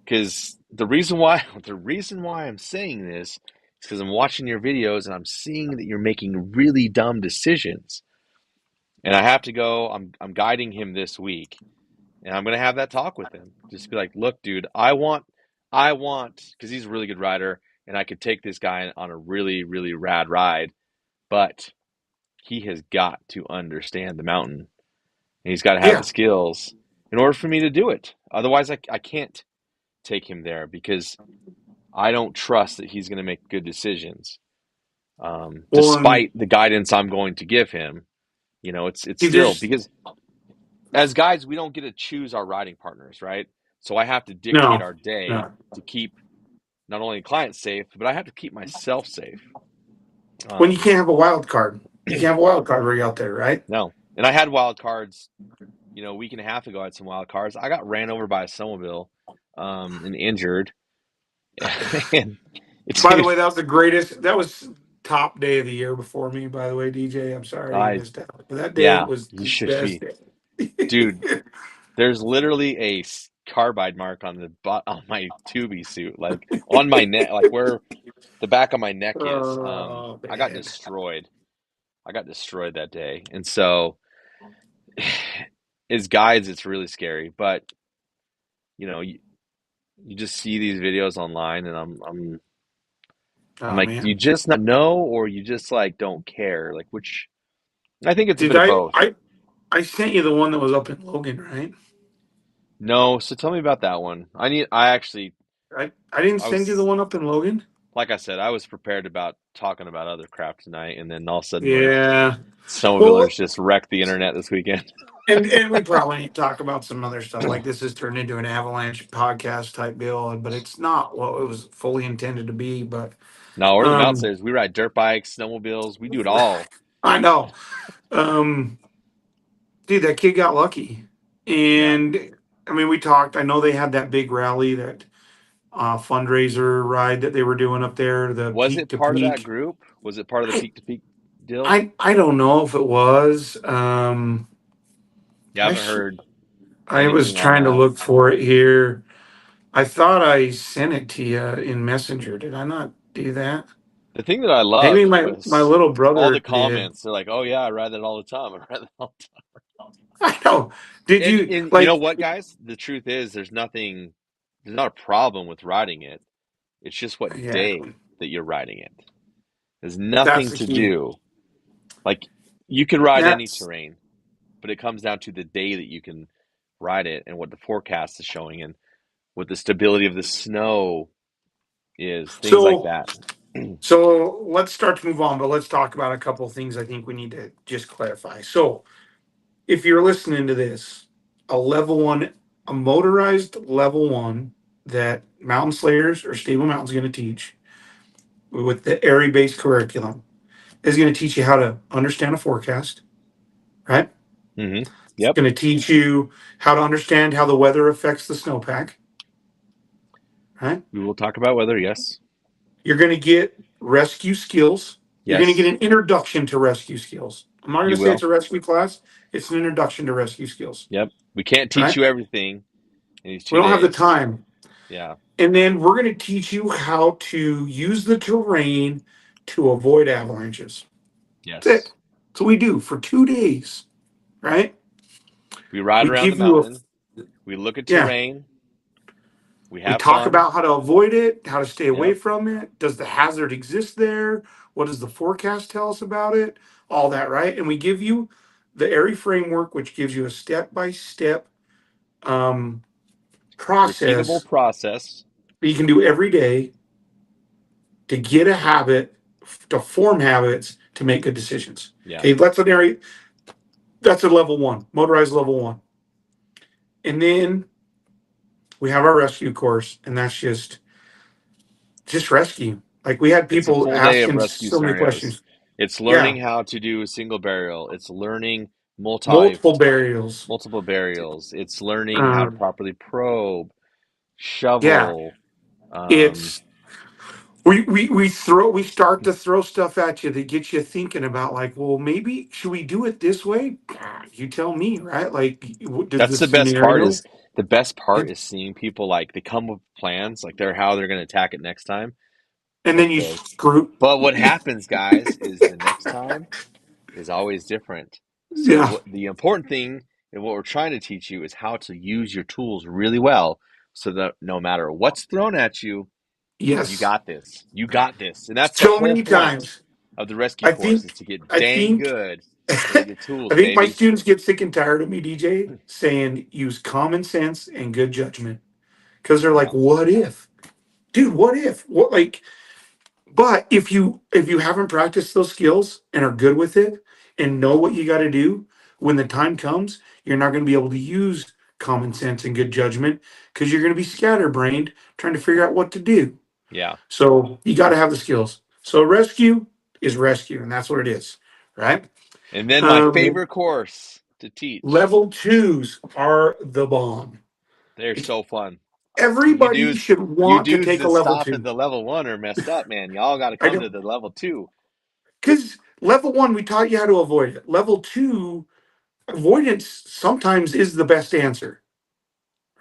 Because the reason why I'm saying this is because I'm watching your videos and I'm seeing that you're making really dumb decisions. And I have to go. I'm guiding him this week, and I'm gonna have that talk with him. Just be like, look, dude, I want, because he's a really good rider, and I could take this guy on a really, really rad ride, but he has got to understand the mountain. and he's got to have Yeah. the skills in order for me to do it. Otherwise, I can't take him there because I don't trust that he's going to make good decisions, Well, and despite the guidance I'm going to give him. It's see, still there's because as guys, we don't get to choose our riding partners, right? So I have to dictate no, our day no. to keep not only clients safe, but I have to keep myself safe. When you Um, can't have a wild card, you can't have a wild card rig out there, right? no, and I had wild cards. A week and a half ago, I had some wild cards. I got ran over by a snowmobile, and injured. And By the dude, way, that was the greatest. That was top day of the year before me. By the way, DJ, I'm sorry you I missed out, but that day yeah, was you the should best be, day. dude. There's literally a carbide mark on on my tubby suit, like on my neck, like where the back of my neck is. Oh I got man, destroyed. I got destroyed that day, and so as guides, it's really scary. But you just see these videos online, and I'm oh like, do you man. just not know, or you just like don't care? Like which? I think it's a Did bit of both. I sent you the one that was up in Logan, right? No, so tell me about that one. I actually, I didn't I send you the was, one up in Logan. like I said, I was prepared about talking about other crap tonight, and then all of a sudden, when Yeah. snowmobilers Well, just wrecked the internet this weekend. and we probably need to talk about some other stuff. Like this has turned into an avalanche podcast type deal, but it's not what it was fully intended to be. But No, we're the um, mountaineers. We ride dirt bikes, snowmobiles. We do it all. I know. Um, dude, that kid got lucky. Yeah. And I mean, we talked. I know they had that big rally, that fundraiser ride that they were doing up there, the Was peak it to part of that peak. group? Was it part of the I peak to peak deal? I don't know if it was. Yeah, I I haven't sh- heard I was anything on trying to that. look for it here. I thought I sent it to you in Messenger. Did I not do that? The thing that I Maybe loved my was little all brother the did. comments. They're like, "Oh yeah, I ride that all the time. I ride that all the time." I know. Did And you and you know like? what, guys? The truth is, there's not a problem with riding it. It's just what Yeah, day that you're riding it. There's that's nothing the to key. do. Like you can ride any That's terrain, but it comes down to the day that you can ride it and what the forecast is showing and what the stability of the snow is, things like so. that. So let's start to move on, but let's talk about a couple of things I think we need to just clarify. So if you're listening to this, a level one, a motorized level one that Mountain Slayers or Stable Mountain's going to teach with the area based curriculum is going to teach you how to understand a forecast, right? Hmm. It's Yep. going to teach you how to understand how the weather affects the snowpack, right? We will talk about weather. Yes. You're going to get rescue skills. You're going to get Yes. an introduction to rescue skills. I'm not going You to say it's will. a rescue class. It's an introduction to rescue skills, Yep. We can't teach right? you everything in these We two don't have the days. time. Yeah. And then we're going to teach you how to use the terrain to avoid avalanches. That's it. Yes. That's what we do for 2 days, right? We ride We around the give you a, mountain. We look at yeah, terrain. We we have talk fun. about how to avoid it, how to stay away Yep. from it. Does the hazard exist there? What does the forecast tell us about it? All that, right? And we give you the ARI framework, which gives you a step by step Repeatable process process. that you can do every day to get a habit, to form habits, to make good decisions. Yeah. Okay, that's an area. That's a level one, motorized level one, and then we have our rescue course, and that's just rescue. Like we had It's a people full day of asking rescue so many scenarios. questions. It's Yeah, learning how to do a single burial. It's learning multiple burials. multiple burials. It's learning how to Um, properly probe, yeah, shovel. Um, it's we start to throw stuff at you that gets you thinking about like, well, maybe should we do it this way? You tell me, right? Like, does that's the the best part scenario? is the best part is seeing people like they come with plans, like they're how they're going to attack it next time. And then you Okay. screw. But what happens, guys, is the next time is always different. So Yeah. what the important thing and what we're trying to teach you is how to use your tools really well so that no matter what's thrown at you, you Yes. got this. You got this. And that's the So whole many point times. of the rescue I course think. is to get I dang think. good. Gotta get I tools, think my baby. students get sick and tired of me, DJ, saying use common sense and good judgment because they're like, Yeah, "What if, dude? What if? What like?" But if you haven't practiced those skills and are good with it and know what you got to do when the time comes, you're not going to be able to use common sense and good judgment because you're going to be scatterbrained trying to figure out what to do. yeah. So you got to have the skills. So rescue is rescue, and that's what it is, right? And then my Um, favorite course to teach. level twos are the bomb. They're Like so fun. You everybody dudes, should you want to dudes take a that level stop at two. the level one are messed up, man. Y'all got to I come to don't the level two. because level one we taught you how to avoid it. Level two avoidance sometimes is the best answer,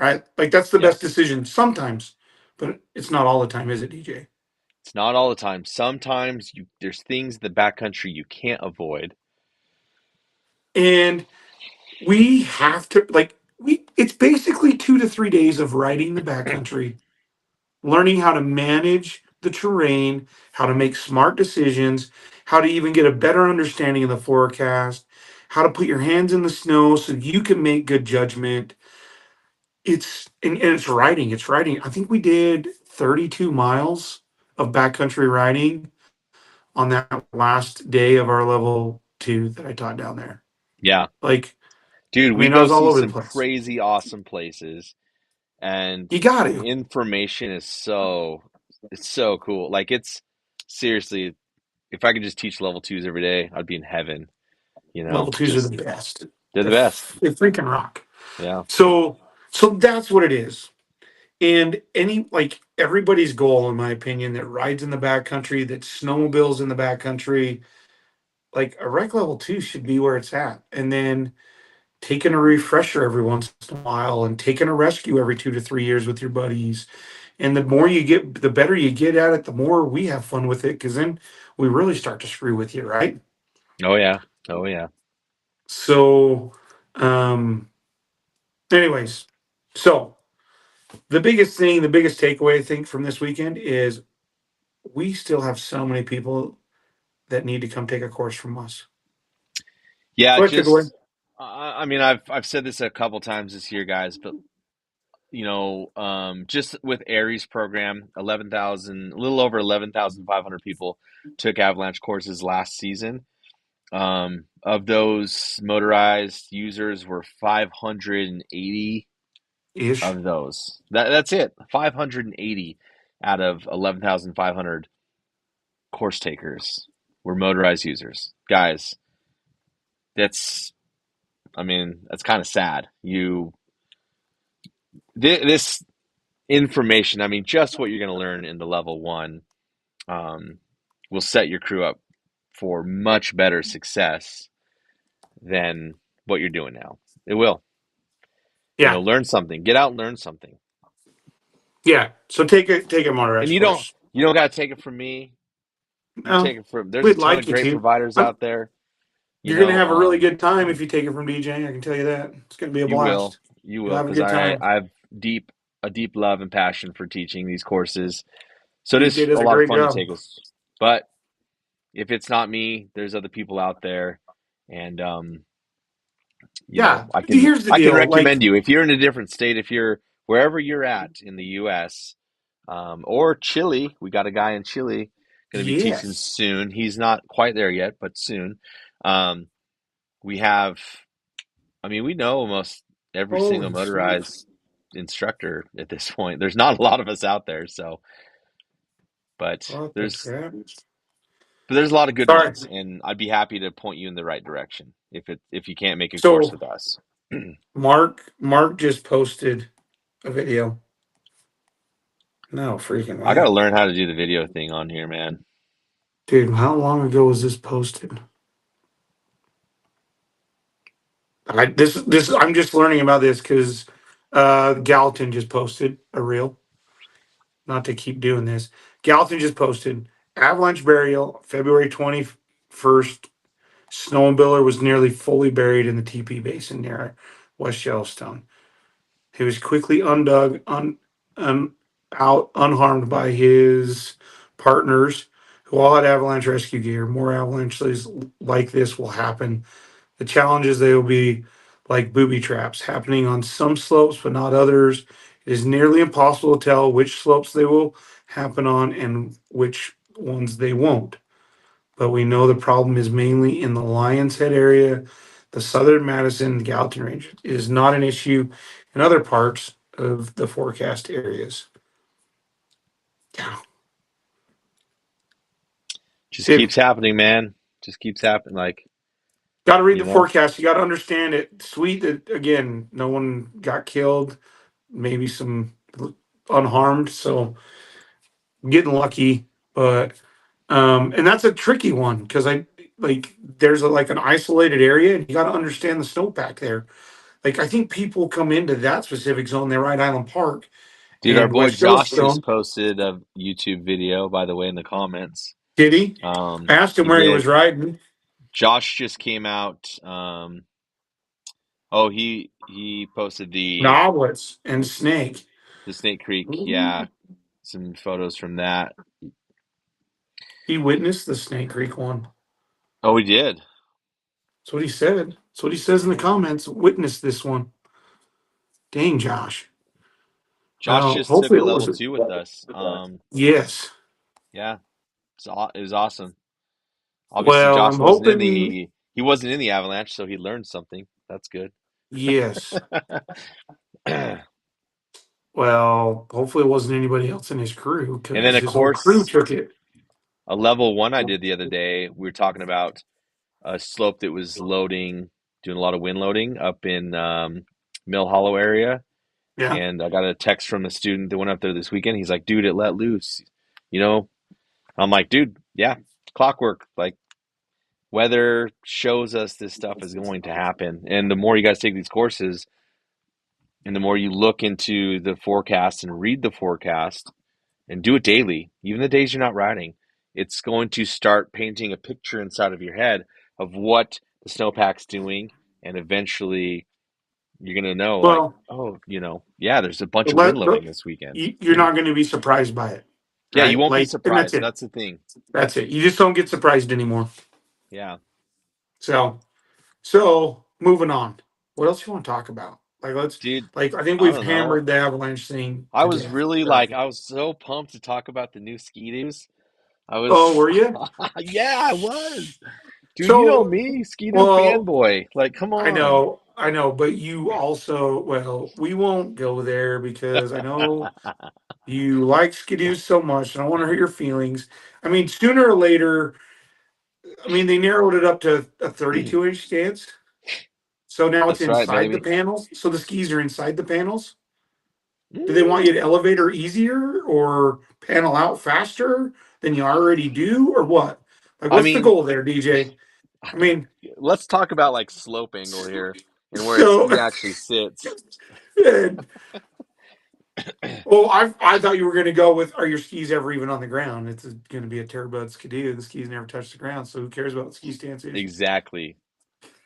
right? Like that's the best Yes. decision sometimes, but it's not all the time, is it, DJ? It's not all the time. Sometimes there's things in the backcountry you can't avoid. And we have to like we. It's basically 2 to 3 days of riding the backcountry, learning how to manage the terrain, how to make smart decisions, how to even get a better understanding of the forecast, how to put your hands in the snow so you can make good judgment. And it's riding. It's riding. I think we did 32 miles of backcountry riding on that last day of our level two that I taught down there. Yeah. Like, Dude, I we mean, I go was all see over the some place. crazy awesome places, and You got the to. information is it's so cool. Like it's seriously, if I could just teach level twos every day, I'd be in heaven, you know. Level twos are Just the best. they're the best. They freaking rock. Yeah. So, so that's what it is. And any like everybody's goal, in my opinion, that rides in the backcountry, that snowmobiles in the backcountry, like a rec level two should be where it's at. And then taking a refresher every once in a while and taking a rescue every 2 to 3 years with your buddies. And the more you get, the better you get at it, the more we have fun with it. Cause then we really start to screw with you, right? Oh yeah. Oh yeah. So, um, anyways, so the biggest thing, the biggest takeaway I think from this weekend is we still have so many people that need to come take a course from us. Yeah, Go ahead, take away. just I mean, I've said this a couple times this year, guys, but just with Aries program, 11,000, a little over 11,500 people took avalanche courses last season. Of those, motorized users were 580 Ish. of those. That's it. 580 out of 11,500 course takers were motorized users. Guys, that's I mean, that's kind of sad. This information, I mean, just what you're going to learn in the level one, um, will set your crew up for much better success than what you're doing now. It will. Yeah. Learn something. Get out and learn something. Yeah. So take a And motorized course. you don't got to take it from me. You No, take it from. There's a we'd ton of like you great to. providers I'm, out there. You you're going to know, have a really good time if you take it from DJ. I can tell you that. It's going to be a blast. you You'll will, have a because good time. I've deep a deep love and passion for teaching these courses. So it DJ is a does a lot of great fun to job. take us. But if it's not me, there's other people out there, and Yeah. Here's the I can deal. Like, recommend you if you're in a different state, if you're wherever you're at in the U.S. Or Chile. We got a guy in Chile going to be teaching yes. soon. He's not quite there yet, but soon. Um, we have, I mean, we know almost every single Holy smokes. motorized instructor at this point. There's not a lot of us out there, so but What the there's crap? but there's a lot of good Sorry. ones, and I'd be happy to point you in the right direction if you can't make a course So with us. Mark just posted a video. No freaking I got to way. learn how to do the video thing on here, man. Dude, how long ago was this posted? This I'm just learning about this because Gallatin just posted a reel. Not to keep doing this. Gallatin just posted avalanche burial February 21st. Snowmobiller was nearly fully buried in the TP Basin near West Yellowstone. He was quickly undug, out unharmed by his partners, We'll add avalanche rescue gear. More avalanches like this will happen. The challenges they will be like booby traps happening on some slopes but not others. It is nearly impossible to tell which slopes they will happen on and which ones they won't. But we know the problem is mainly in the Lions Head area, the southern Madison, Gallatin Range. It is not an issue in other parts of the forecast areas. Yeah. Just If keeps happening, man. Just keeps happening. Like, got to read you the know, forecast, you got to understand it. Sweet that again, no one got killed, maybe some unharmed, so getting lucky, but and that's a tricky one because I like there's like an isolated area and you got to understand the snowpack there. Like I think people come into that specific zone, they're right Island Park dude, our and boy West Josh just Yellowstone. posted a YouTube video, by the way, in the comments. Did he? I asked him He where he was did. riding. Josh just came out. Oh, he posted Noblets and Snake. the Snake Creek. Ooh. Yeah, some photos from that. He witnessed the Snake Creek one. Oh, he did. That's what he said. That's what he says in the Dang. comments. Witnessed this one. Dang, Josh. Josh Well, just took hopefully a it level was. 2 with us. Yes. Yeah, it was awesome. Obviously, Well, Josh I'm wasn't in hoping. he wasn't in the avalanche, so he learned something. That's good. Yes. Well, hopefully it wasn't anybody else in his crew And then, because of his whole crew course, took it. a level 1 I did the other day. We were talking about a slope that was loading, doing a lot of wind loading up in Mill Hollow area. Yeah. And I got a text from a student that went up there this weekend. He's like, dude, it let loose. You know, I'm like, dude, yeah, clockwork. Like, weather shows us this stuff is going to happen. And the more you guys take these courses, and the more you look into the forecast and read the forecast and do it daily, even the days you're not riding, it's going to start painting a picture inside of your head of what the snowpack's doing. And eventually you're going to know, like, Well, oh, yeah, there's a bunch of wind let, loading this weekend. you're not going to be surprised by it, Yeah, you right? won't be Like, and that's surprised. it. That's the thing. That's it. You just don't get surprised anymore. Yeah. So moving on. What else you want to talk about? Like, let's. Dude, Like, I think I we've don't know. hammered the avalanche thing I to was death. really like, I was so pumped to talk about the new ski-doos. I Oh, was, were you? yeah, I was. Dude, you know So, me, Ski-Doo well, fanboy. Like, come on. I know, but you also, well, we won't go there because I know you like Skidoo so much, and I want to hurt your feelings. I mean, sooner or later, I mean, they narrowed it up to a 32-inch stance. So now it's That's right, inside the baby. panels. So the skis are inside the panels. Do they want Mm, you to elevate her easier or panel out faster than you already do, or what? Like, I what's the mean, goal there, DJ? I mean, let's talk about like slope angle here and where a so, ski actually sits. and, well, I thought you were going to go with are your skis ever even on the ground? It's going to be a Terrebud Skidoo. The skis never touch the ground, so who cares about what ski stance is? Exactly.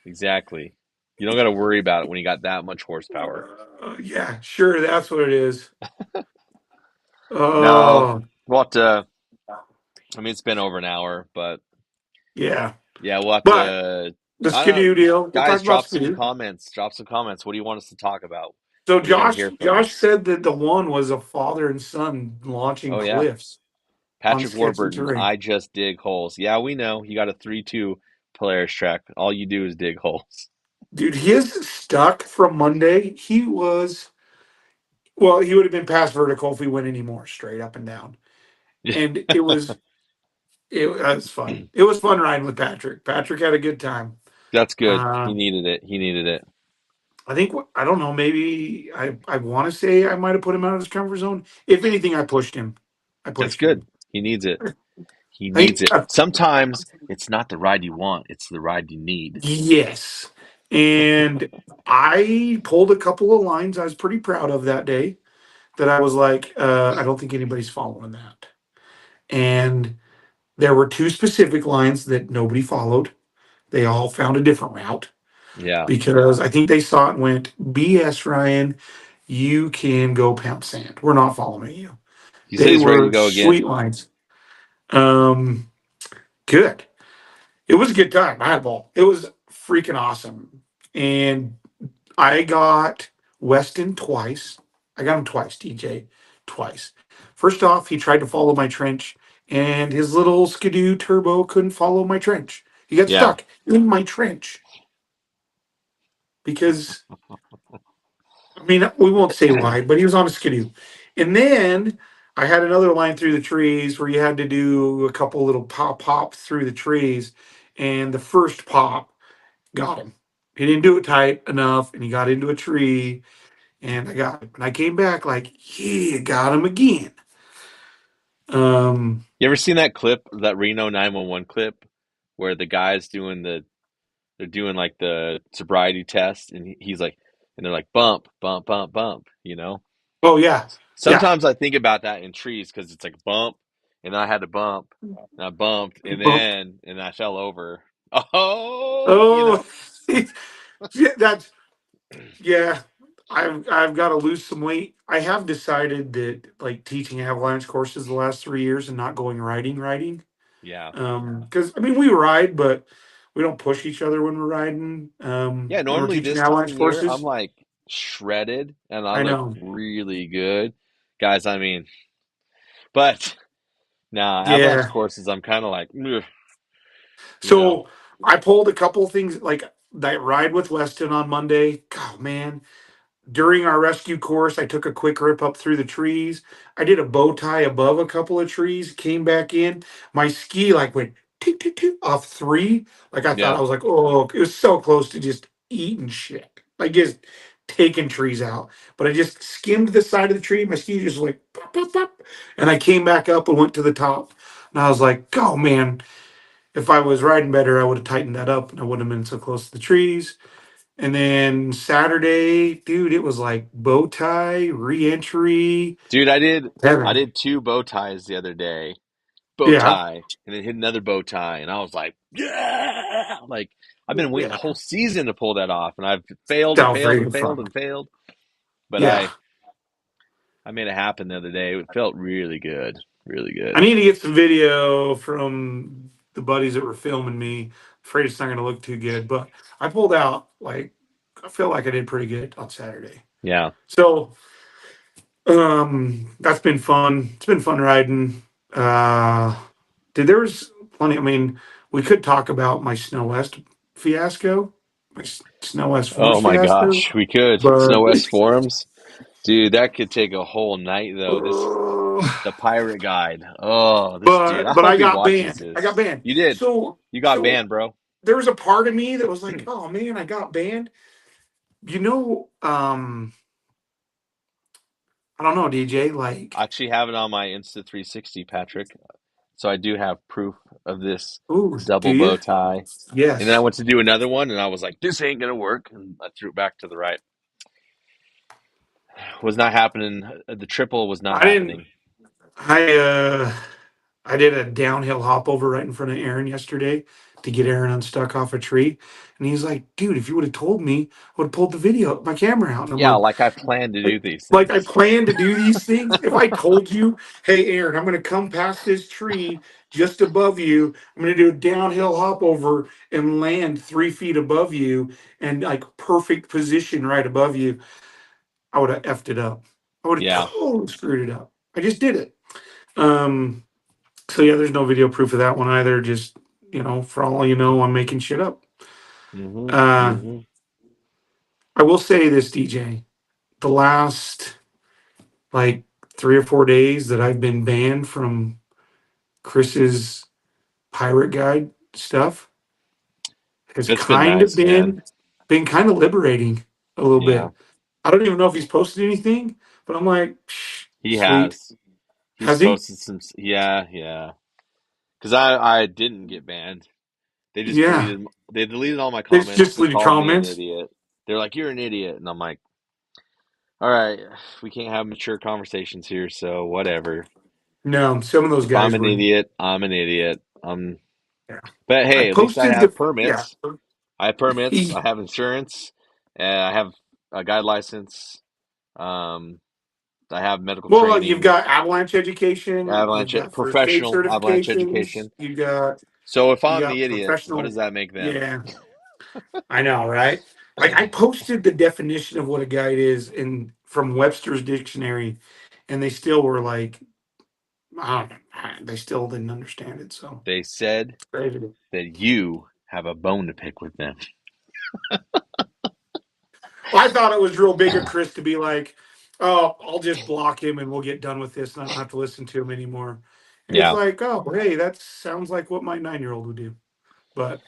Exactly. You don't got to worry about it when you got that much horsepower. Yeah, sure, that's what it is. No, Oh, we'll have to, I mean, it's been over an hour, but yeah. yeah, we'll have But to, the I don't Skidoo know, deal, we'll talk guys, about drop some Skidoo. comments. Drop some comments. What do you want us to talk about? So We want to hear from you. Josh said that the one was a father and son launching Oh, yeah. cliffs on Patrick sketchy Warburton, terrain. I just dig holes. Yeah, we know. You got a 3-2 Polaris track. All you do is dig holes. Dude, his stuck from Monday. He would have been past vertical if we went any more straight up and down. And it was fun. It was fun riding with Patrick. Patrick had a good time. That's good. He Uh, needed it. He needed it. I think I don't know. Maybe I want to say I might have put him out of his comfort zone. If anything, I pushed him. I That's pushed good. him. He needs it. He I needs think it. Sometimes it's not the ride you want, it's the ride you need. yes, and I pulled a couple of lines I was pretty proud of that day. That I was like, I don't think anybody's following that. And there were two specific lines that nobody followed. They all found a different route Yeah. because I think they saw it and went, BS, Ryan, you can go pound sand. We're not following you. He said They he's ready to were go again. sweet lines. Good. It was a good time. I had a ball. It was freaking awesome. And I got Weston twice. I got him twice, DJ, twice. First off, he tried to follow my trench, and his little Skidoo turbo couldn't follow my trench. He got Yeah. stuck in my trench because, I mean, we won't say why, but he was on a Skidoo. And then I had another line through the trees where you had to do a couple little pops through the trees. And the first pop got him. He didn't do it tight enough, and he got into a tree, and I got him. And I came back like, yeah, got him again. You ever seen that clip, that Reno 911 clip, where the guy's doing they're doing like the sobriety test, and he's like, and they're like, bump, bump, bump, bump, you know? Oh yeah, yeah. Sometimes I think about that in trees because it's like bump, and then I had to bump, and I bumped, Well, and I fell over. Oh, you oh, know? yeah, that's yeah. I've got to lose some weight. I have decided that like teaching avalanche courses the last 3 years and not going riding. Yeah. Because I mean we ride, but we don't push each other when we're riding. Yeah, When we're normally teaching this time of avalanche year, I'm courses. like shredded and I I look know. really good. Guys, I mean, but now avalanche Yeah. courses, I'm kind of like, "Ugh," you know? So I pulled a couple of things like that ride with Weston on Monday. God, man. During our rescue course, I took a quick rip up through the trees. I did a bow tie above a couple of trees, came back in. My ski like went tick, tick, tick, off three. Like I thought Yeah. I was like, oh, it was so close to just eating shit. Like just taking trees out. But I just skimmed the side of the tree. My ski just like pop, pop, pop. And I came back up and went to the top. And I was like, oh man, if I was riding better, I would have tightened that up and I wouldn't have been so close to the trees. And then Saturday, dude, it was like bow tie, re-entry, Dude, I heaven. did two bow ties the other day. Bow Yeah, tie, and then hit another bow tie, and I was like, yeah! Like, I've been waiting the yeah. whole season to pull that off, and I've failed and So failed and freaking failed fun. and failed. But Yeah. I made it happen the other day. It felt really good. Really I good. need to get some video from the buddies that were filming me. Afraid it's not going to look too good, but I pulled out like I feel like I did pretty good on Saturday. Yeah. So that's been fun. It's been fun riding. Uh, there was plenty. I mean, we could talk about my Snow West fiasco, my Snow West Oh Forms my fiasco, gosh, we could. but Snow West Forums. Dude, that could take a whole night though. The pirate guide. Oh, this dude. I but I hope he got watches banned. I got this. banned. You did. So You got so banned, bro. there was a part of me that was like, oh man, I got banned. You know, I don't know, DJ. I Like, actually have it on my Insta 360, Patrick. So I do have proof of this ooh, do double bow you? tie. And then I Yes. went to do another one and I was like, this ain't gonna work. And I threw it back to the right. Was not happening. The triple was not I didn't. happening. I I did a downhill hop over right in front of Aaron yesterday to get Aaron unstuck off a tree, and he's like, "Dude, if you would have told me, I would have pulled the video, my camera out." And I'm Yeah, like, like I planned to do these like I things. plan to do these things. If I told you, "Hey, Aaron, I'm going to come past this tree just above you. I'm going to do a downhill hop over and land 3 feet above you, and like perfect position right above you," I would have effed it up. I would have Yeah. totally screwed it up. I just did it. Um, so yeah, there's no video proof of that one either. Just for all you know, I'm making shit up. hmm Uh, hmm I will say this, DJ. The last like 3 or 4 days that I've been banned from Chris's pirate guide stuff has It's been kind of nice, man. been kind of liberating a little Yeah, bit. I don't even know if he's posted anything, but I'm like, he sweet. has. He's Has he? posted some. Yeah, yeah. Because I didn't get banned. They just Yeah. deleted. They deleted all my It's comments just and the called me an comments. idiot. They're like, "You're an idiot," and I'm like, "All right, we can't have mature conversations here, so whatever. No, some of those If I'm guys an were. idiot, I'm an idiot. Yeah. But I hey, at least I posted have the. Yeah. permits. I have permits. I have insurance, and I have a guide license. Um, I have medical Well, you've training, got avalanche education. You've avalanche got first aid professional avalanche certifications. education. You got. So if You I'm the got idiot, what professional. does that make them? Yeah, I know, right? Like I posted the definition of what a guide is in from Webster's dictionary, and they still were like, I don't know, they still didn't understand it. So They said crazy. that you have a bone to pick with them. Well, I thought it was real big of Chris to be like, "Oh, I'll just block him and we'll get done with this, and I don't have to listen to him anymore." And it's Yeah. like, "Oh, hey, that sounds like what my 9-year-old would do." But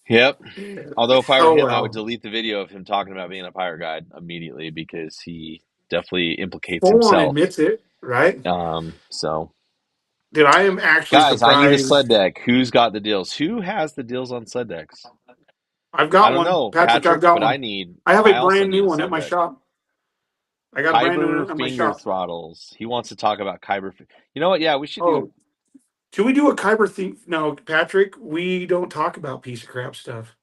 Yep. yeah. Although if I were Oh him, I would well. delete the video of him talking about being a pirate guide immediately because he definitely implicates Full on himself. admits it, right? So Dude, I am actually guys, I need a sled surprised. deck. Who's got the deals? Who has the deals on sled decks? I've I got don't one, know, Patrick. I've Patrick, got but one. I have a I also brand need new a one at sled my deck. shop. I got a brand new Kyber one at my finger shop. throttles. He wants to talk about Kyber. You know what? Yeah, we should do. Oh, should we do a Kyber thing? No, Patrick, we don't talk about piece of crap stuff.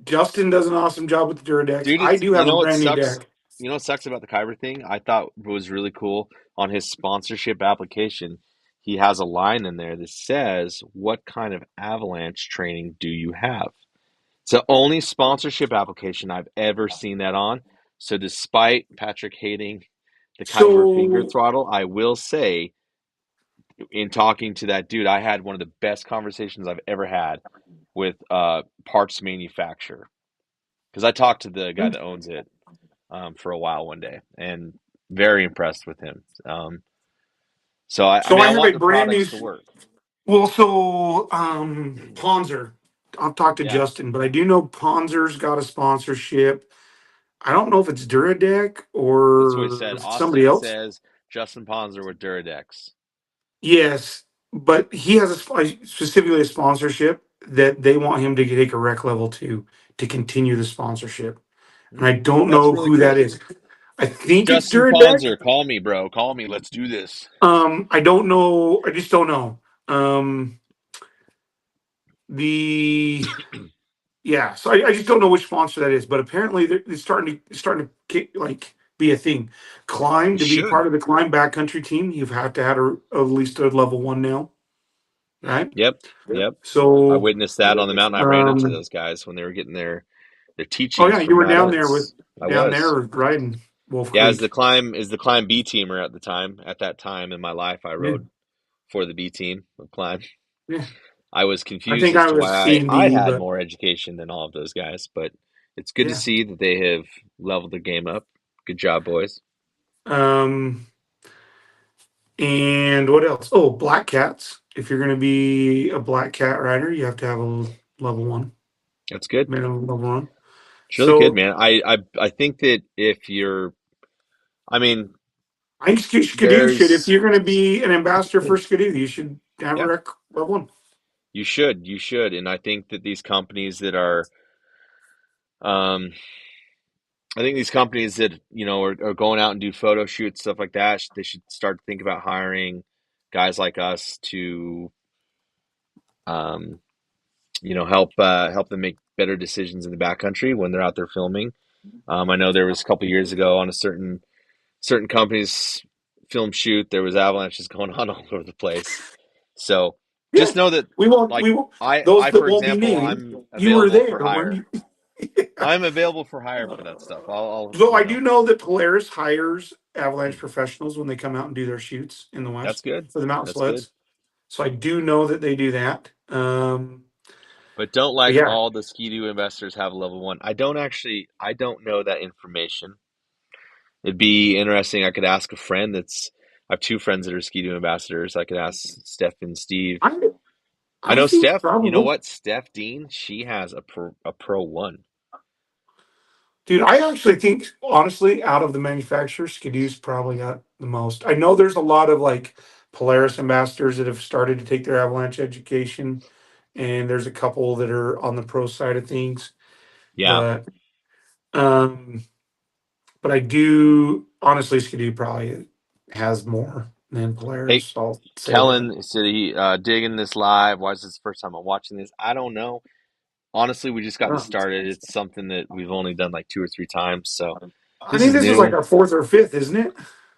Justin does an awesome job with the Duradex. Dude, I it's do you have a know what brand new sucks? deck. You know what sucks about the Kyber thing? I thought was really cool on his sponsorship application. He has a line in there that says, "What kind of avalanche training do you have?" It's the only sponsorship application I've ever seen that on. So despite Patrick hating the Kyber finger So, throttle, I will say in talking to that dude, I had one of the best conversations I've ever had with parts manufacturer because I talked to the guy that owns it for a while one day, and very impressed with him. I so mean, I I have a want the brand new. products to work. Well, so Ponzer. I'll talk to Yeah, Justin, but I do know Ponzer's got a sponsorship. I don't know if it's Duradeck that's what he or said. if it's somebody Austin else. says Justin Ponzer with Duradex. Yes, but he has specifically a sponsorship that they want him to take a rec level to continue the sponsorship, and I don't That's know really who that cool. is. I think it's Justin Duradeck. Ponzer, call me, bro. Call me. Let's do this. I don't know. I just don't know. Um, the Yeah, so I just don't know which sponsor that is, but apparently it's starting to like be a thing. It Climb to be should. part of the climb backcountry team, you've had to have at least a level one now, right? Yep. Yep. I So, witnessed that on the mountain. I ran into um, those guys when they were getting their oh teachings yeah, you from were Matt down there with Oates. I down was. there riding Wolf Yeah, as Creek. the climb B teamer at the time. At that time in my life, I Yeah, rode for the B team of climb. yeah. I was I confused think as I to was why C and I D, had but more education than all of those guys, but it's good to yeah. see that they have leveled the game up. Good job, boys. Um, and what else? Oh, black cats. If you're going to be a black cat rider, you have to have a level one, That's good. minimum level one. It's really good, So man. I think that if you're, I mean, I think Skidoo should. If there's, you're going to be an ambassador for Skidoo, you should have a yeah, rec level one. you should, and I think that these companies that are, um, I think these companies that are going out and do photo shoots stuff like that, they should start to think about hiring guys like us to, um, help them make better decisions in the backcountry when they're out there filming. I know there was a couple years ago on a certain company's film shoot, there was avalanches going on all over the place. So Yeah, just know that, we won't. like We won't. I Those that for won't be example, named. I'm You were available for there hire. when you. I'm available for hire for that stuff. I'll So I do know that Polaris hires avalanche professionals when they come out and do their shoots in the that's West good. for the mountain That's good. sleds. So I do know that they do that. But don't But like yeah, all the Ski-Doo investors have a level one. I don't know that information. It'd be interesting. I could ask a friend I have two friends that are Ski-Doo ambassadors. I could ask Steph and Steve. I I I know think Steph, you know probably, what? Steph Dean, she has a pro one. dude. I actually think honestly, out of the manufacturers, Skidoo's probably got the most. I know there's a lot of like Polaris ambassadors that have started to take their avalanche education, and there's a couple that are on the pro side of things, Yeah. but um but I do honestly Skidoo probably has more than Hey, Polaris. I'll say that. Kellen said he digging this live. Why is this the first time I'm watching this? I don't know. Honestly, we just got this Yeah. started. It's something that we've only done like two or three times, so I this think is this is like new. our fourth or fifth, isn't it?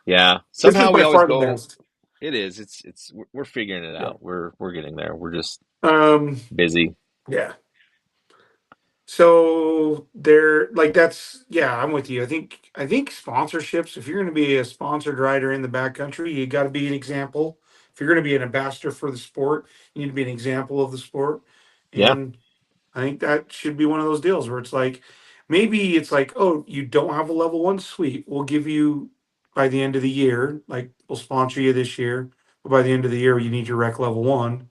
Yeah. This is Somehow we by always far the go best. It is. We're figuring it Yeah. out. We're getting there. We're just Um, busy. yeah. So they're like that's yeah, I'm with you. I think sponsorships, if you're gonna be a sponsored rider in the backcountry, you gotta be an example. If you're gonna be an ambassador for the sport, you need to be an example of the sport. Yeah. And I think that should be one of those deals where it's like maybe it's like, oh, you don't have a level one, sweet. We'll give you by the end of the year, like we'll sponsor you this year, but by the end of the year you need your rec level one.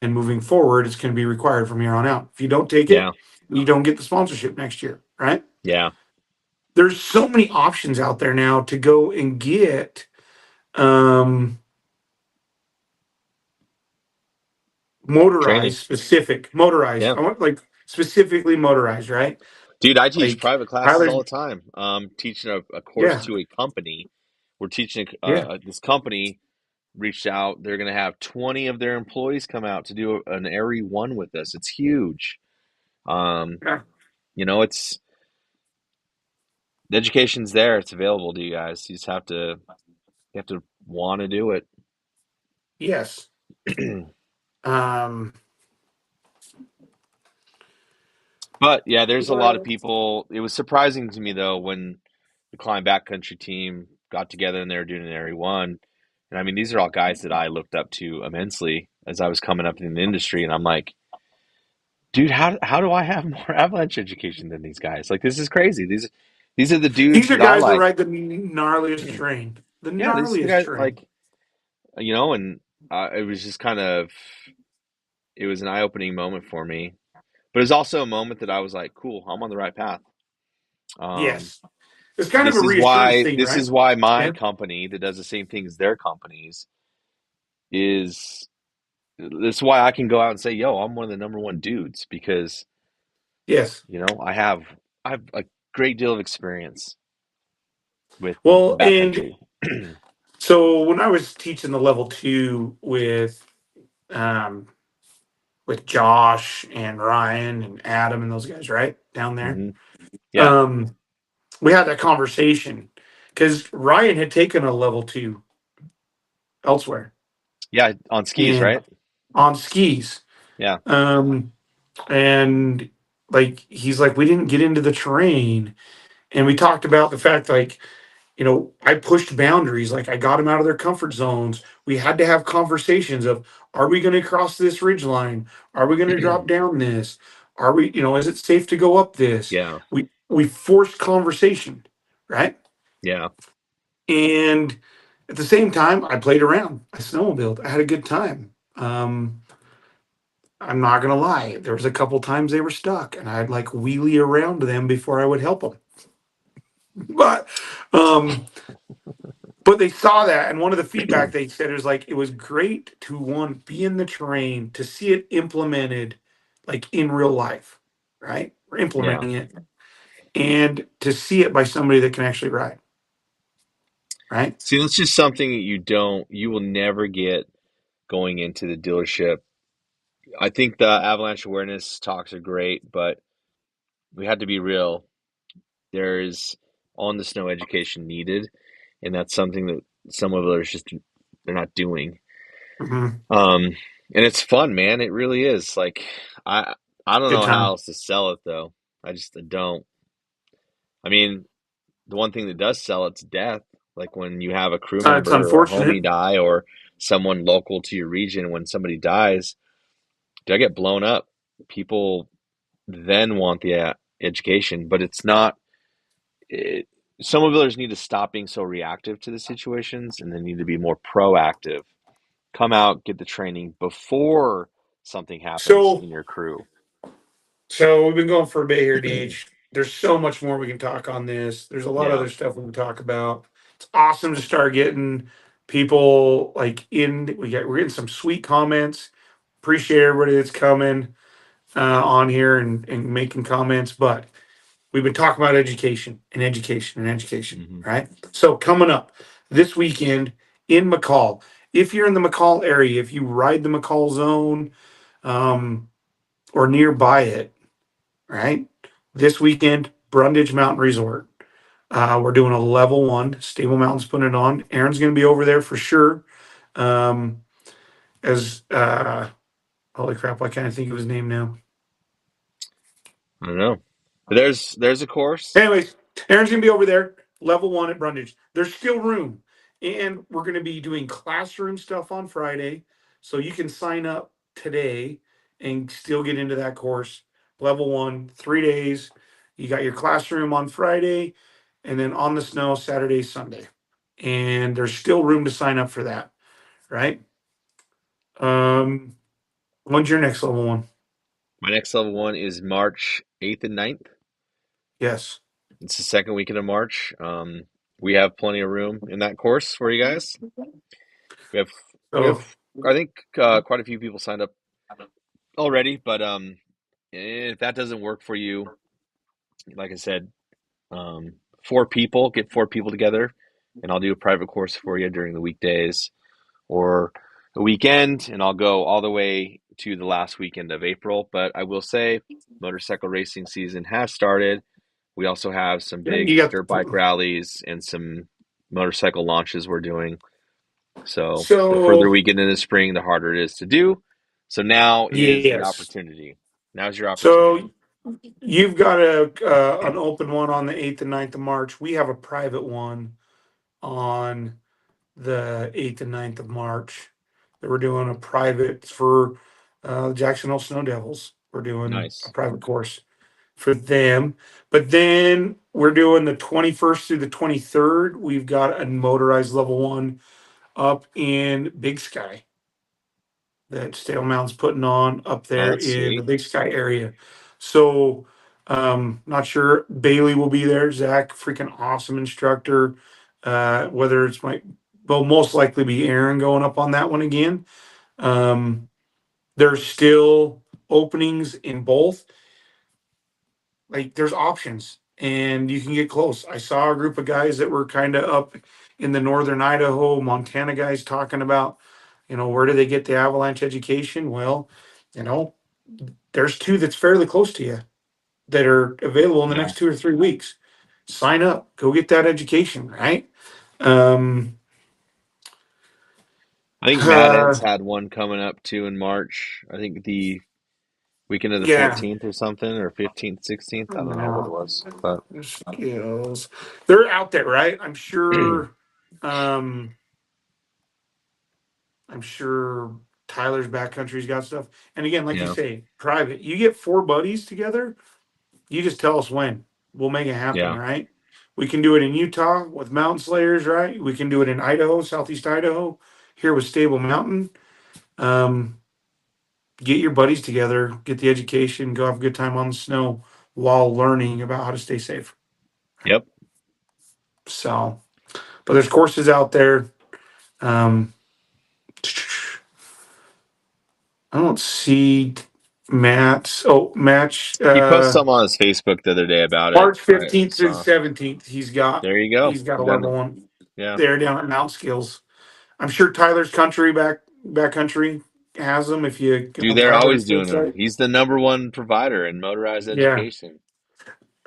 And moving forward, it's going to be required from here on out. If you don't take Yeah. it, you don't get the sponsorship next year, right? Yeah. There's so many options out there now to go and get um, Training. motorized. Yeah. I want like specifically motorized, right? Dude, I teach Like private classes Tyler, all the time. Teaching a course yeah, to a company. We're teaching yeah, this company reached out. They're going to have 20 of their employees come out to do an Airy one with us. It's huge. Um, yeah, it's the education's there. It's available to you guys. You have to want to do it. yes. Um, But yeah, there's a lot of well, people. It was surprising to me though when the Climb Backcountry team got together and they were doing an Airy one. And I mean, these are all guys that I looked up to immensely as I was coming up in the industry. And I'm like, dude, how do I have more avalanche education than these guys? Like, this is crazy. These are the dudes these are that I guys that like. ride the gnarliest terrain, the Yeah, these are the gnarliest guys terrain. like and it was just it was an eye opening moment for me. But it was also a moment that I was like, cool, I'm on the right path. Um, Yes, it's kind of a reassurance thing, this right? is why my Yeah. company that does the same thing as their companies is this is why I can go out and say, yo, I'm one of the number one dudes because, Yes. I have a great deal of experience with Well, and backcountry. so when I was teaching the level two um, with Josh and Ryan and Adam and those guys, right down there, Hmm. Yeah. um, we had that conversation because Ryan had taken a level two elsewhere Yeah, on skis, and right? on skis, Yeah. um, and like he's like, we didn't get into the terrain, and we talked about the fact like I pushed boundaries. Like I got them out of their comfort zones. We had to have conversations of, are we going to cross this ridge line? Are we going to drop down this? Are we, is it safe to go up this? Yeah. We forced conversation, right? Yeah. And at the same time, I played around. I snowmobiled. I had a good time. I'm not gonna lie. There was a couple times they were stuck, and I'd like wheelie around them before I would help them. But um, But they saw that, and one of the feedback they said is like it was great to one be in the terrain to see it implemented, like in real life, right? We're Yeah. implementing it, and to see it by somebody that can actually ride, right? See, that's just something that you will never get going into the dealership. I think the avalanche awareness talks are great, but we had to be real. There is on the snow education needed, and that's something that some of others just they're not doing. Hmm. Um, and it's fun, man. It really is. Like I I don't Good know how time. else to sell it though. I don't. I mean, the one thing that does sell it's death. Like when you have a crew It's member or a unfortunate. homie die or someone local to your region, when somebody dies, I get blown up. People then want the education, but it's not. It, some of others need to stop being so reactive to the situations and they need to be more proactive. Come out, get the training before something happens So, in your crew. so we've been going for a bit here, DH. There's so much more we can talk on this. There's a lot of Yeah. other stuff we can talk about. It's awesome to start getting people like in. We're getting some sweet comments. Appreciate everybody that's coming on here and making comments. But we've been talking about education and education and education, Hmm. right? So coming up this weekend in McCall, if you're in the McCall area, if you ride the McCall zone um, or nearby it, right? This weekend, Brundage Mountain Resort. We're doing a level one. Stable Mountain's putting it on. Aaron's going to be over there for sure. Um, as holy crap, why can't I think of his name now? I don't know. But there's a course. Anyways, Aaron's gonna be over there, level one at Brundage. There's still room, and we're gonna be doing classroom stuff on Friday, so you can sign up today and still get into that course. Level one, 3 days. You got your classroom on Friday, and then on the snow Saturday, Sunday. And there's still room to sign up for that, right? When's your next level one? My next level one is March 8th and 9th. Yes. It's the second weekend of March. We have plenty of room in that course for you guys. We have we have So I think quite a few people signed up already, but if that doesn't work for you, like I said, um, get 4 people together, and I'll do a private course for you during the weekdays or a weekend, and I'll go all the way to the last weekend of April. But I will say, motorcycle racing season has started. We also have some big you got dirt bike rallies and some motorcycle launches we're doing. So the further so we get in the spring, the harder it is to do. So now is the yes. opportunity. Now's your opportunity. So you've got a an open one on the 8th and 9th of March. We have a private one on the 8th and 9th of March that we're doing a private for Jacksonville Snow Devils. We're doing a Nice. private course for them. But then we're doing the 21st through the 23rd. We've got a motorized level one up in Big Sky that Stale Mountain's putting on up Oh, there that's in the sweet. Big Sky area. So not sure Bailey will be there. Zach, freaking awesome instructor. Whether it's will most likely be Aaron going up on that one again. Um, there's still openings in both. Like there's options and you can get close. I saw a group of guys that were kind of up in the northern Idaho, Montana guys talking about, where do they get the avalanche education? Well, you know, there's two that's fairly close to you that are available in the Yeah. next 2 or 3 weeks. Sign up, go get that education, right? Um, I think Madden's had one coming up too in March. I think the weekend of the yeah, 14th or something, or 15th, 16th. I don't know what it no, was, but skills. They're out there, right? Um, I'm sure Tyler's backcountry's got stuff. And again, like you yeah, say, private. You get four buddies together, you just tell us when. We'll make it happen, yeah, right? We can do it in Utah with Mountain Slayers, right? We can do it in Idaho, Southeast Idaho, here with Stable Mountain. Um, get your buddies together, get the education, go have a good time on the snow while learning about how to stay safe. yep. So, but there's courses out there. Um, I don't see Matt's. Oh, match. He posted something on his Facebook the other day about it. March I 15th through saw. 17th, he's got There you go. he's got a Done level it. one Yeah, there down at Mount Skills. I'm sure Tyler's country back country has them if you get dude, on they're always Tyler's doing them. website. He's the number one provider in motorized Yeah. education.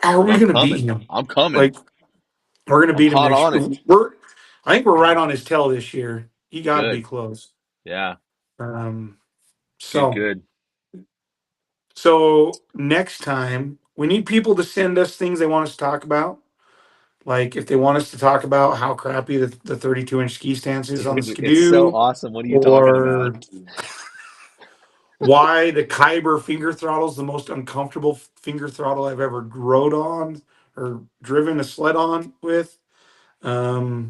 How are So we I'm gonna beat coming. him? I'm coming. Like we're gonna I'm beat him hot next on year. it. I think we're right on his tail this year. He got to be Good. close. Yeah. Um, Good. so Good. so next time we need people to send us things they want us to talk about. Like if they want us to talk about how crappy the 32-inch ski stance is on the Dude, it's so Skidoo, awesome. What are you talking about? or why the Kyber finger throttle is the most uncomfortable finger throttle I've ever rode on or driven a sled on with.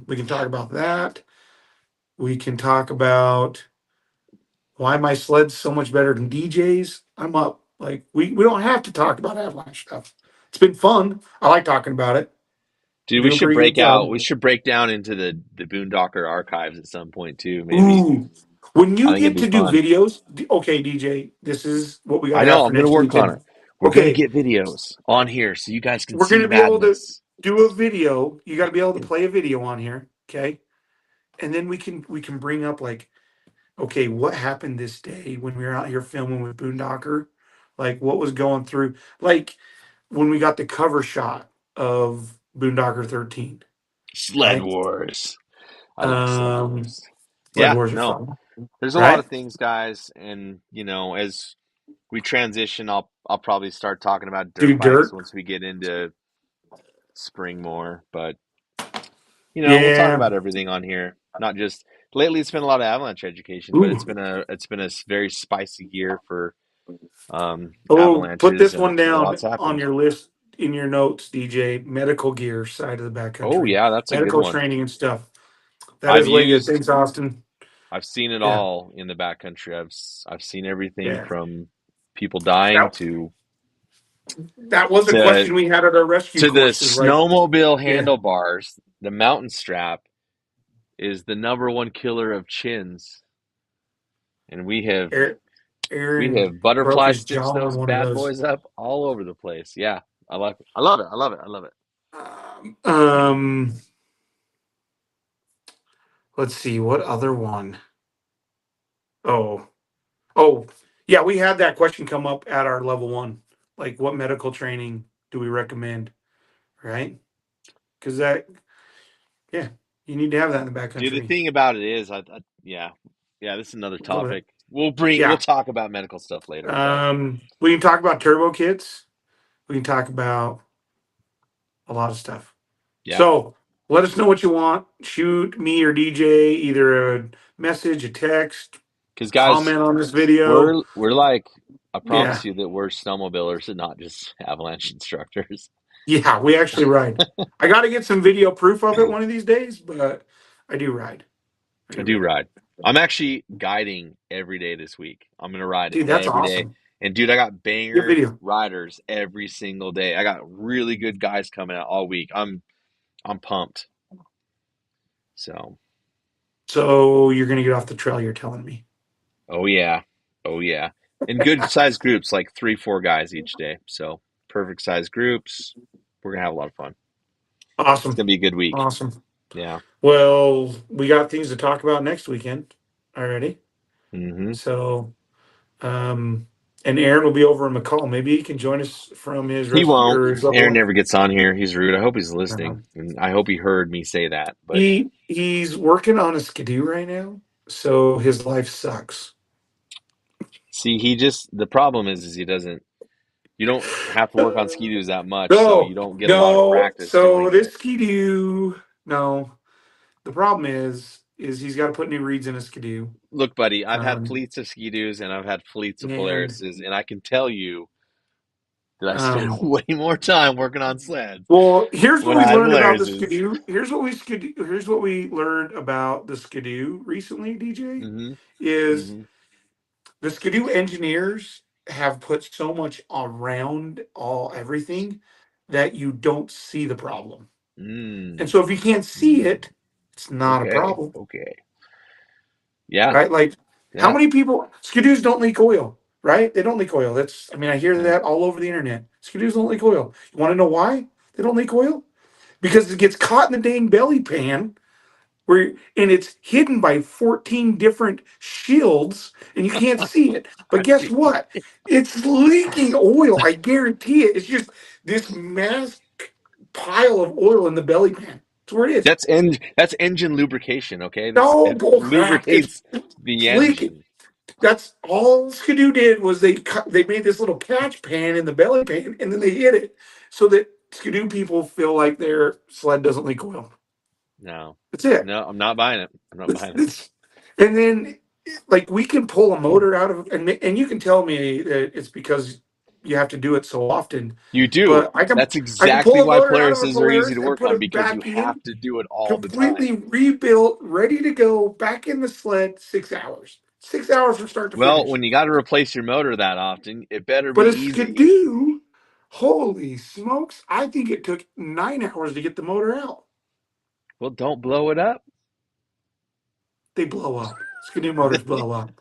We can talk about that. We can talk about why my sled's so much better than DJ's. I'm up. Like we don't have to talk about avalanche stuff. It's been fun. I like talking about it. We Dude, we do a should pretty good break out. job. We should break down into the Boondocker archives at some point too. Maybe. Ooh. When I you think it'd get be to do fun. videos, okay, DJ, this is what we got I to have know. for I'm gonna next work on weekend. it. We're gonna Okay, get videos on here so you guys can we're see going to be able to madness. do a video. You got to be able to play a video on here, okay? And then we can bring up like, okay, what happened this day when we were out here filming with Boondocker? Like what was going through? Like when we got the cover shot of Boondocker 13, Sled right? Wars. I love Sled Um, Wars. Sled Yeah, wars are no, fun, there's a lot right? of things, guys, and as we transition, I'll probably start talking about Do dirt bikes dirt. once we get into spring more. But we'll talk Yeah. about everything on here. Not just lately. It's been a lot of avalanche education, but Ooh. it's been a very spicy year for Oh, put avalanches, this and one a down lot's on happened. your list in your notes, DJ. Medical gear side of the Oh backcountry, yeah, that's a good medical one. training and stuff. That I've is way good. used Thanks, Austin. I've seen it Yeah, all in the backcountry. I've seen everything yeah. from people dying That that was a to question we had at our rescue the course. Is like, snowmobile yeah, handlebars. The mountain strap is the number one killer of chins, and Aaron, we Aaron have broke butterfly his stitched jaw on those one of bad those. boys up all over the place. Yeah, I like it. I love it. I love it. I love it. Um, um, let's see, what other one? Oh, oh, yeah, we had that question come up at our level one. Like, what medical training do we recommend? Right? Because yeah, you need to have that in the Dude, the backcountry. thing about it is, yeah, yeah. This is another A little bit. topic. We'll Yeah. talk about medical stuff later, but We can talk about turbo kits. We can talk about a lot of stuff. yeah, So let us know what you want. Shoot me or DJ either a message, a text, because guys, comment on this video. we're like, I Yeah. promise you that we're snowmobilers and not just avalanche instructors. Yeah, we actually ride. I got to get some video proof of it one of these days, but I do ride. I I do do ride. ride. I'm actually guiding every day this week. I'm gonna ride Dude, that's every day. awesome. And dude, I got Good banger video. riders every single day. I got really good guys coming out all week. I'm pumped. So, So you're going to get off the trail, you're telling me. oh yeah. Oh yeah. And good sized groups, like 3, 4 guys each day. So perfect sized groups. We're gonna have a lot of fun. It's Awesome. gonna be a good week. Awesome. Yeah. Well, we got things to talk about next weekend already. Mm-hmm. So, um, and Aaron will be over in McCall. Maybe he can join us from his He rescue won't. or his level Aaron one. never gets on here. He's rude. I hope he's Uh, listening. And I hope he heard me say that. But he's working on a skidoo right now, so his life sucks. see, the problem is he doesn't, you don't have to work on ski-doos that much, so you No, don't get a lot of no. practice So doing it. this skidoo, no. The problem is he's got to put new reeds in a skidoo. Look, buddy, I've had Um, fleets of ski-doos and I've had fleets of and Polaris's, and I can tell you that I spent um, way more time working on sleds well, here's what when we I had learned about the Polaris's. skidoo. Here's what we learned about the skidoo recently, DJ. Mm-hmm. Is Mm-hmm. the skidoo engineers have put so much around all everything that you don't see the problem. And Mm. so if you can't see Mm. it, it's not a Okay. problem, Okay. Yeah. right? Like how Yeah. many people skidoos don't leak oil, right? They don't leak oil. That's I mean I hear Mm. that all over the internet. Skidoos don't leak oil. You want to know why they don't leak oil? Because it gets caught in the dang belly pan where and it's hidden by 14 different shields and you can't see it. But guess what? It's leaking oil. I guarantee it. It's just this mass pile of oil in the belly pan. That's where it is. That's engine lubrication, okay? No It bull crap. It's lubricates the leaking. engine. That's all Skidoo did was they made this little catch pan in the belly pan and then they hit it so that Skidoo people feel like their sled doesn't leak oil. No. That's it. No, I'm not buying it. I'm not That's, buying it. that's, and then like we can pull a motor out of and you can tell me that it's because you have to do it so often, You do. but That's I can pull exactly a why motor out of a Polarises are easy Polaris to and work put on it because you back have in, to do it all the time. completely rebuilt, ready to go, back in the sled 6 hours. 6 hours from start to Well, finish. when you got to replace your motor that often, it better be But a easy. Skidoo, holy smokes! I think it took 9 hours to get the motor out. Well, don't blow it up. They blow up. Skidoo motors blow up.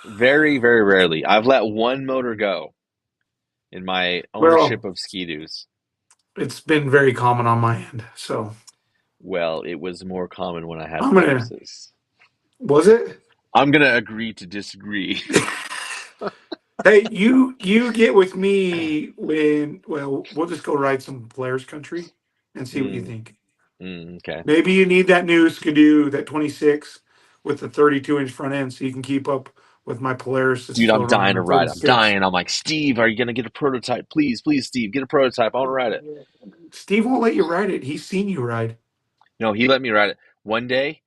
Very, very rarely. I've let one motor go in my ownership Well, of Ski-Doos. it's been very common on my end. So Well, it was more common when I had I'm gonna. Polarises. Was it? I'm gonna agree to disagree. Hey, you get with me when we'll just go ride some Polaris country and see what you Mm, think. okay. Maybe you need that new Skidoo, that 26. with the 32-inch front end, so you can keep up with my Polaris that's Dude, I'm floating dying around to on ride. I'm 36. dying. I'm like, Steve, are you gonna get a prototype? Please, please, Steve, get a prototype. I want to ride it. Steve won't let you ride it. He's seen you ride. No, he let me ride it. One day,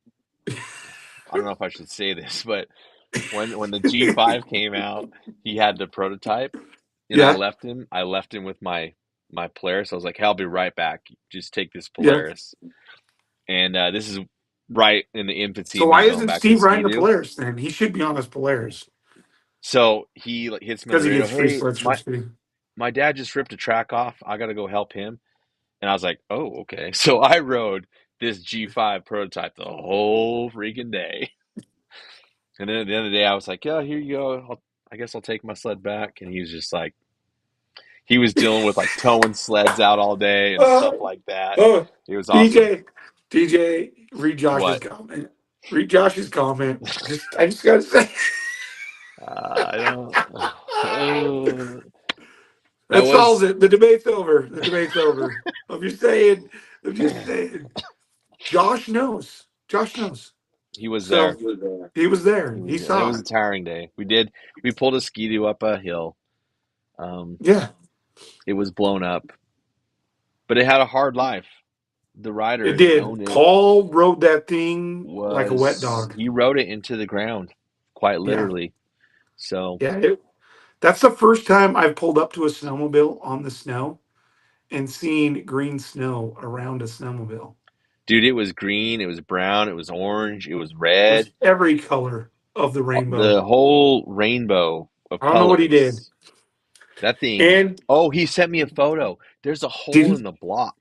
I don't know if I should say this, but when the G5 came out, he had the prototype, and Yeah, I left him with my Polaris. I was like, hey, I'll be right back. Just take this yeah. Polaris. And this is right in the infancy So of me why going isn't back to Steve riding the Ski-Doo. Polaris then? He should be on his Polaris So he like, hits me on because the he radio. gets free Hey, sleds from Steve. my dad just ripped a track off. I got to go help him. And I was like, oh, okay. So I rode this G5 prototype the whole freaking day. And then at the end of the day, I was like, yeah, here you go. I guess I'll take my sled back. And he was just like, he was dealing with like towing sleds out all day and stuff Oh, like that. oh, It was awesome. DJ, read Josh's What? comment. Read Josh's comment. I just gotta say, I don't. That that solves was. it. The debate's over. The debate's over. I'm just saying. I'm just saying. Josh knows. Josh knows. He was So there. he was there. He He was there. It saw was it. a tiring day. We pulled a ski-doo up a hill. Yeah, It was blown up, but it had a hard life. The it rider that did. owned it Paul rode that thing like a wet dog. he rode it into the ground, quite Yeah, literally. So, yeah. That's the first time I've pulled up to a snowmobile on the snow and seen green snow around a snowmobile. dude, it was green, it was brown, it was orange, it was It was red, every color of the rainbow. the whole rainbow of I don't know what he did. colors. That thing. And Oh, he sent me a photo. There's a did hole he? in the block.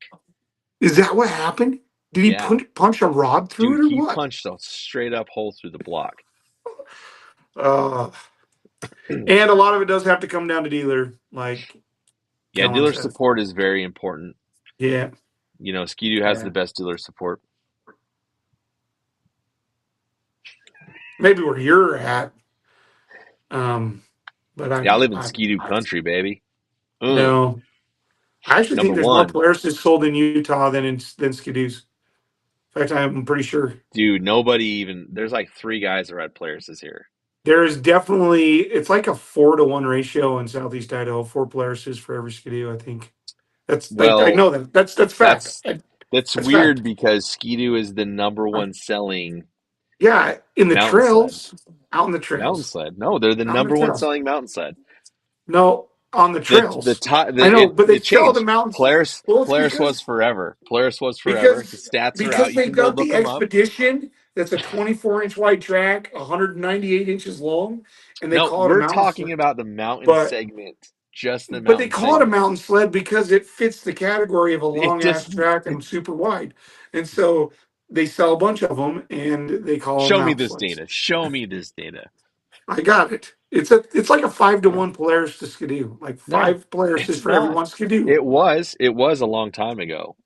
Is that what happened? Did he Yeah, punch a rod through dude, it or he what? punched a straight up hole through the block. Uh, and a lot of it does have to come down to dealer, like Yeah, Kellen dealer says. support is very important. Yeah, You know, Ski-Doo has yeah. the best dealer support. Maybe where you're at. Um, but Yeah, I live in I Ski-Doo country, baby. Ugh, no. I actually think number there's more one. Polaris sold in Utah than Skidoos. In fact, I'm pretty sure Dude, nobody even. There's like three guys that ride Polaris this year. there is definitely. It's like a 4-to-1 ratio in Southeast Idaho. 4 Polarises for every Skidoo. I think I Well, know that. That's fact. that's that's That's fact. weird because Ski-Doo is the number one selling Yeah, in the mountain sled. trails, out in the Mountain trails, sled. No, they're the out in the number one trails. selling mountain sled. No, on the trails. I know, but they It sell the changed. mountains. Polaris Well, it's Polaris was because forever. Polaris was forever. The because stats are out. because You they've can go got look the them up. expedition that's a 24-inch wide track, 198 inches long, and they No, call it a we're mountain talking sled. about the mountain But segment. Just the they mountain call it a segment. mountain sled because it fits the category of a It long ass just track and super wide, and so they sell a bunch of them and they call them show me mountain this sleds. data. Show me this data. I got it. It's like a 5-to-1 Polaris to Skidoo, like No, 5 Polarises it's for every not. one Skidoo. It was a long time ago.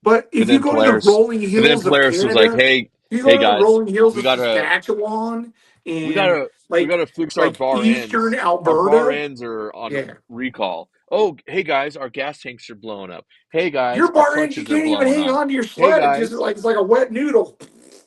But But if you then go to the Polaris, rolling but then hills of Polaris was like, Canada, "Hey, if you hey go to the guys, rolling hills we of gotta, Saskatchewan we and gotta, we like gotta fix our like bar eastern ends. Our bar Alberta, ends are on yeah, recall. Oh, hey guys, our gas tanks are blowing up. Hey guys, your our bar ends, you clutches are can't even blowing hang up. on to your Hey sled. It just guys, like it's like a wet noodle.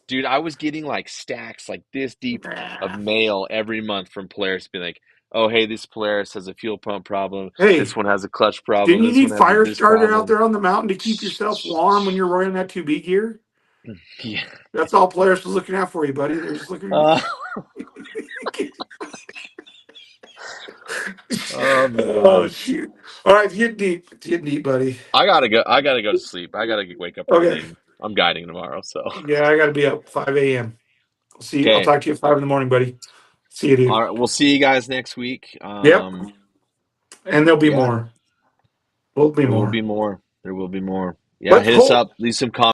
dude, I was getting like stacks like this deep of Nah. mail every month from Polaris, being like, oh, hey, this Polaris has a fuel pump problem. This Hey, one has a clutch problem. didn't you This one need has a fire this starter out problem. there on the mountain to keep yourself warm when you're wearing that 2B gear? Yeah. That's all Polaris was looking out for you, buddy. They're just looking. Uh, oh Oh man. shoot! All right, get deep, buddy. I gotta go. I gotta go to sleep. I gotta wake up early, Okay. and I'm guiding tomorrow. So, Yeah, I got to be up 5 a.m. See, I'll okay. talk to you at 5 in the morning, buddy. See you, All dude. right. We'll see you guys next week. Yep. And there'll be Yeah. more. Will be There will be more. more. There will be more. Yeah. But Hit us hope up. Leave some comments.